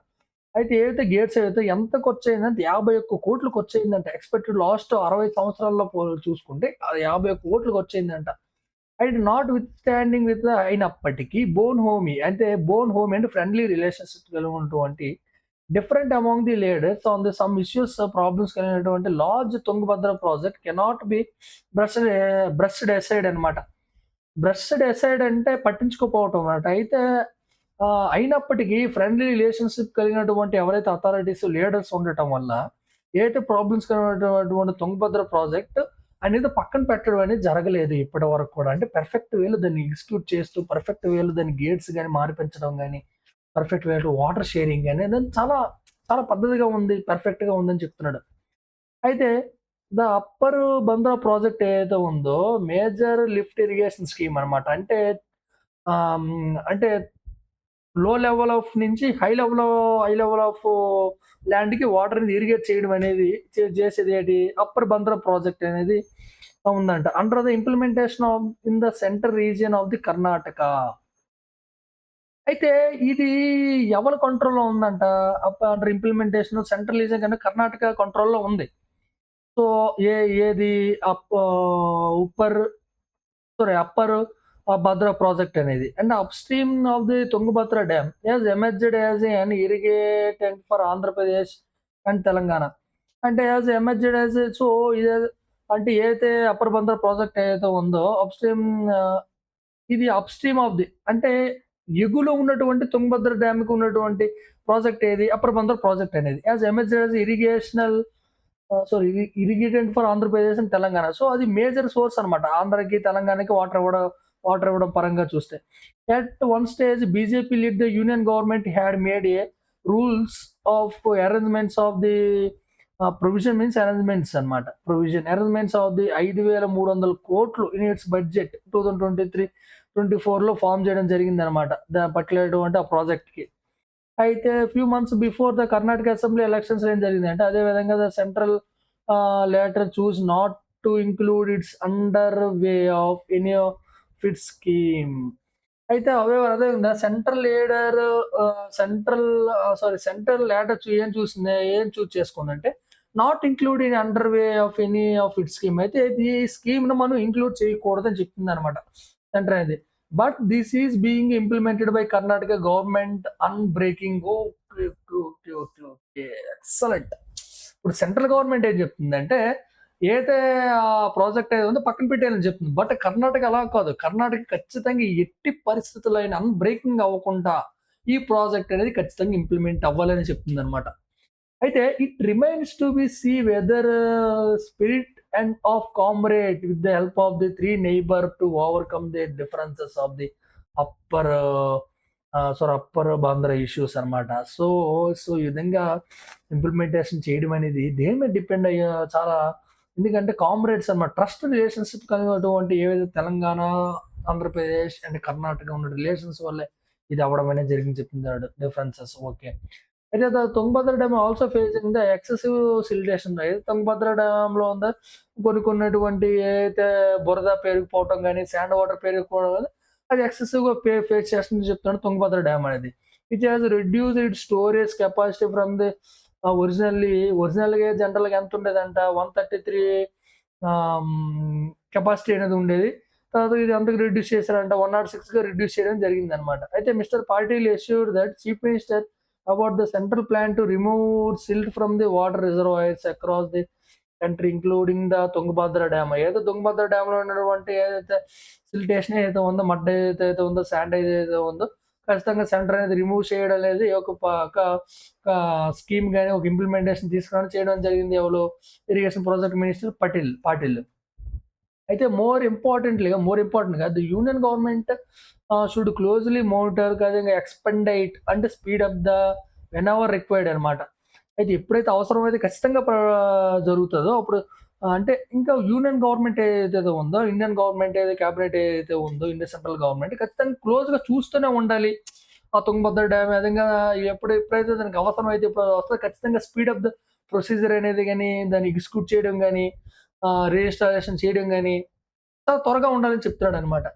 అయితే ఏవైతే గేట్స్ అయితే ఎంత ఖర్చయిందంటే 51,00,00,000 ఖర్చయిందంట. ఎక్స్‌పెక్టెడ్ లాస్ట్ 60 సంవత్సరాల్లో చూసుకుంటే అది 51,00,00,000 ఖర్చయిందంట. అండ్ నాట్ విత్‌స్టాండింగ్ అయినప్పటికీ బోన్ హోమీ అంటే ఫ్రెండ్లీ రిలేషన్‌షిప్ కలిగి ఉన్నటువంటి different among the leaders on the some issues problems కలిగినటువంటి large Tungabhadra project cannot be brushed aside అన్నమాట. బ్రష్డ్ అసైడ్ అంటే పట్టించుకోకపోవటం అన్నమాట. అయితే అయినప్పటికీ ఫ్రెండ్లీ రిలేషన్‌షిప్ కలిగినటువంటి ఎవరైతే అథారిటీస్, లీడర్స్ ఉండటం వల్ల ఏదైతే ప్రాబ్లమ్స్ కలిగినటువంటి తుంగభద్ర ప్రాజెక్ట్ అనేది పక్కన పెట్టడం అనేది జరగలేదు ఇప్పటి వరకు కూడా. అంటే పర్ఫెక్ట్ వేలో దాన్ని ఎగ్జిక్యూట్ చేస్తూ, పర్ఫెక్ట్ వేలో దాని గేట్స్ గాని మార్పించడం గాని, పర్ఫెక్ట్ వేలో వాటర్ షేరింగ్ గాని దాన్ని చాలా, చాలా పద్ధతిగా ఉంది, పర్ఫెక్ట్‌గా ఉందని చెప్తున్నాడు. అయితే ద అప్పర్ బంద్రా ప్రాజెక్ట్ ఏదైతే ఉందో మేజర్ లిఫ్ట్ ఇరిగేషన్ స్కీమ్ అన్నమాట. అంటే లో లెవెల్ ఆఫ్ నుంచి హై లెవెల్ ఆఫ్ ల్యాండ్‌కి వాటర్‌ని ఇరిగేట్ చేయడం అనేది చేసేది ఏంటి? అప్పర్ బంద్రా ప్రాజెక్ట్ అనేది ఉందంట. Under the implementation in the central region of the Karnataka. అయితే ఇది ఎవరి కంట్రోల్‌లో ఉందంట? అండర్ ఇంప్లిమెంటేషన్ సెంట్రల్ రీజియన్ కన్నా కర్ణాటక కంట్రోల్‌లో ఉంది. సో, ఏది ఉప్పర్ అప్పర్ భద్ర ప్రాజెక్ట్ అనేది. And upstream of the Tungabhadra dam has emerged as an irrigated for Andhra Pradesh and Telangana. అంటే హాస్ ఎమర్జ్డ్ యాస్ ఇది అంటే ఏదైతే అప్పర్ భద్ర ప్రాజెక్ట్ ఏదైతే ఉందో ఇది అప్‌స్ట్రీమ్ ఆఫ్ ది అంటే ఎగువలో ఉన్నటువంటి తుంగభద్ర డ్యామ్‌కి ఉన్నటువంటి ప్రాజెక్ట్ ఏది? అప్పర్ భద్ర ప్రాజెక్ట్ అనేది. Has emerged as irrigated for Andhra Pradesh and Telangana. So, అది మేజర్ సోర్స్ అన్నమాట. ఆంధ్రాకి, తెలంగాణకి వాటర్ ఇవ్వడం పరంగా చూస్తే. At one stage BJP lead the union government had made rules of arrangements of the provision means arrangements అన్నమాట. అరేంజ్‌మెంట్స్ ఆఫ్ ది 5,300 కోట్లు in its budget 2023-24లో ఫార్మ్ చేయడం జరిగిందన్నమాట. పర్టిక్యులర్ ఆ ప్రాజెక్ట్‌కి. అయితే few months before the Karnataka assembly elections ఏం జరిగిందంటే అదే విధంగా the central later choose not to include its under way of any of its scheme. అయితే అదే విధంగా సెంట్రల్ లేటర్ ఏం చూజ్ చేసుకుందంటే not include in under way of any of its scheme. అయితే ఈ స్కీమ్‌ను మనం ఇంక్లూడ్ చేయకూడదని చెప్తుందన్నమాట సెంటర్ అనేది. But this is being implemented by Karnataka government unbreaking. Okay. Okay. Okay. Okay. Excellent. ఇప్పుడు సెంట్రల్ గవర్నమెంట్ ఏం చెప్తుందంటే, ఏదైతే ప్రాజెక్ట్ ఏదో ఉందో పక్కన పెట్టేయాలని చెప్తుంది. బట్ కర్ణాటక అలా కాదు. కర్ణాటక ఖచ్చితంగా ఎట్టి పరిస్థితుల్లో అయినా అన్‌బ్రేకింగ్ అవ్వకుండా ఈ ప్రాజెక్ట్ అనేది ఖచ్చితంగా ఇంప్లిమెంట్ అవ్వాలని చెప్తుందన్నమాట. అయితే it remains to be see whether spirit and of comrade with the help of the 3 neighbour to overcome the differences of the upper upper Bhadra issues అన్నమాట. ఈ విధంగా ఇంప్లిమెంటేషన్ చేయడం అనేది దేని మీద డిపెండ్ చాలా ఎందుకంటే కామ్రేడ్స్ అన్నమాట. ట్రస్ట్ రిలేషన్‌షిప్ కలిగినటువంటి ఏవైతే తెలంగాణ, ఆంధ్రప్రదేశ్ అండ్ కర్ణాటక ఉన్న రిలేషన్స్ వల్లే ఇది అవ్వడం అనేది జరిగింది చెప్తున్నాడు. Differences okay. అయితే the Tungabhadra dam also facing the excessive siltation. ఏదైతే తుంగభద్ర డ్యామ్‌లో ఉందో కొన్నటువంటి ఏదైతే బురద పెరిగిపోవటం గాని, శాండ్ వాటర్ పెరిగిపోవడం గాని అది ఎక్సెసివ్‌గా ఫేస్ చేస్తుందని చెప్తున్నాడు తుంగభద్ర డ్యామ్ అనేది. Which has reduced it's storage capacity from the ఒరిజినల్‌గా జనరల్‌గా ఎంత ఉండేదంట 133 కెపాసిటీ అనేది ఉండేది. తర్వాత ఇది ఎంతకు రెడ్యూస్ చేశారంట 106గా రెడ్యూస్ చేయడం జరిగిందనమాట. అయితే mister Patil assured that chief minister about the central plan to remove silt from the water reservoirs across the country including the Tungabhadra dam. ఏదో తుంగభద్ర డ్యామ్‌లో ఉన్నటువంటి ఏదైతే సిల్టేషన్ ఏదైతే ఉందో, మడ్ ఏదైతే ఉందో, శాండ్ ఏదైతే ఉందో ఖచ్చితంగా సెంటర్ అనేది రిమూవ్ చేయడం అనేది ఒక స్కీమ్ గాని, ఒక ఇంప్లిమెంటేషన్ తీసుకొని చేయడం జరిగింది. ఎవరు? Irrigation project minister Patil. అయితే మోర్ ఇంపార్టెంట్‌గా the union government should closely monitor expenditure అంటే speed up the whenever required అన్నమాట. అయితే ఎప్పుడైతే అవసరమైతే ఖచ్చితంగా జరుగుతదో అప్పుడు అంటే ఇంకా యూనియన్ గవర్నమెంట్ ఏదైతే ఉందో, ఇండియన్ గవర్నమెంట్ క్యాబినెట్ ఏదైతే ఉందో, ఇండియన్ సెంట్రల్ గవర్నమెంట్ ఖచ్చితంగా క్లోజ్‌గా చూస్తూనే ఉండాలి. ఆ తుంగభద్ర డ్యామ్ అదంగా ఎప్పుడైతే దానికి అవసరమైతే ఇప్పుడు వస్తదో ఖచ్చితంగా స్పీడ్ అప్ ద ప్రొసీజర్ అనేది గాని, దాన్ని ఎగ్జిక్యూట్ చేయడం గాని, రిజిస్ట్రేషన్ చేయడం గాని చాలా త్వరగా ఉండాలని చెప్తున్నాడనమాట.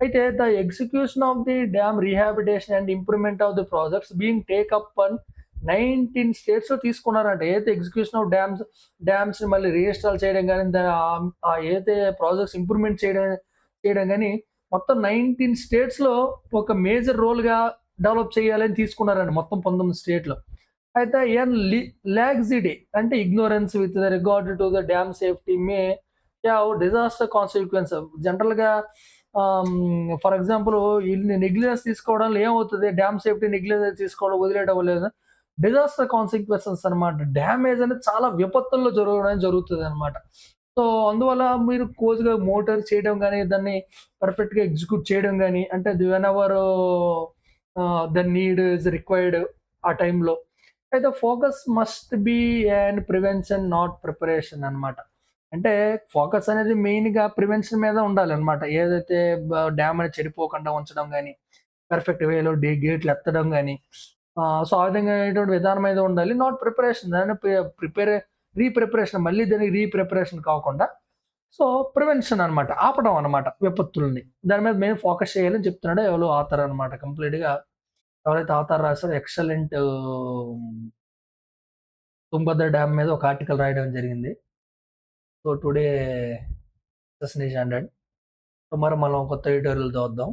అయితే the execution of the dam rehabilitation and improvement of the projects being take up on 19 స్టేట్స్‌లో తీసుకున్నారంట. ఏదైతే ఎగ్జిక్యూషన్ ఆఫ్ డ్యామ్స్‌ని మళ్ళీ రీఇన్‌స్టాల్ చేయడం గాని, ఏదైతే ప్రాజెక్ట్స్ ఇంప్రూవ్‌మెంట్ చేయడం గాని, మొత్తం 19 స్టేట్స్‌లో ఒక మేజర్ రోల్‌గా డెవలప్ చేయాలని తీసుకున్నారండి. మొత్తం 19 స్టేట్‌లో. అయితే లాక్సిటీ అంటే ignorance with regard to the dam safety May have disaster consequence. జనరల్‌గా ఫర్ ఎగ్జాంపుల్ ఈళ్ళని నెగ్లిజెన్స్ తీసుకోవడంలో ఏమవుతది? డ్యామ్ సేఫ్టీ నెగ్లిజెన్స్ తీసుకోవడం వదిలేయడం వల్ల డిజాస్టర్ కాన్సిక్వెన్సెస్ అనమాట. డ్యామేజ్ అనేది చాలా విపత్తుల్లో జరగడం జరుగుతదనమాట. సో, అందువల్ల మీరు క్లోజ్‌గా మోనిటర్ చేయడం గాని, దాన్ని పర్ఫెక్ట్‌గా ఎగ్జిక్యూట్ చేయడం గాని, అంటే whenever the need is required ఆ టైంలో. అయితే focus must be an prevention not preparation అనమాట. అంటే ఫోకస్ అనేది మెయిన్‌గా ప్రివెన్షన్ మీద ఉండాలనమాట. ఏదైతే డ్యామ్ అనేది చెడిపోకుండా ఉంచడం గాని, పర్ఫెక్ట్ వేలో గేట్లు ఎత్తడం గాని, సో, ఆ విధంగానటువంటి విధానం మీద ఉండాలి. నాట్ ప్రిపరేషన్ దాన్ని ప్రిపరేషన్ మళ్ళీ దానికి ప్రిపరేషన్ కాకుండా, సో, ప్రివెన్షన్ అనమాట. ఆపడం అనమాట విపత్తుల్ని. దాని మీద మెయిన్ ఫోకస్ చేయాలని చెప్తున్నాడు ఎవలో ఆథర్ అనమాట. కంప్లీట్‌గా ఎవరైతే ఆథర్ రాసారో ఎక్సలెంట్ తుంగభద్ర డ్యామ్ మీద ఒక ఆర్టికల్ రాయడం జరిగింది. So, today session is ended. Tomorrow మనం కొత్త ఎడిటోరియల్ చూద్దాం.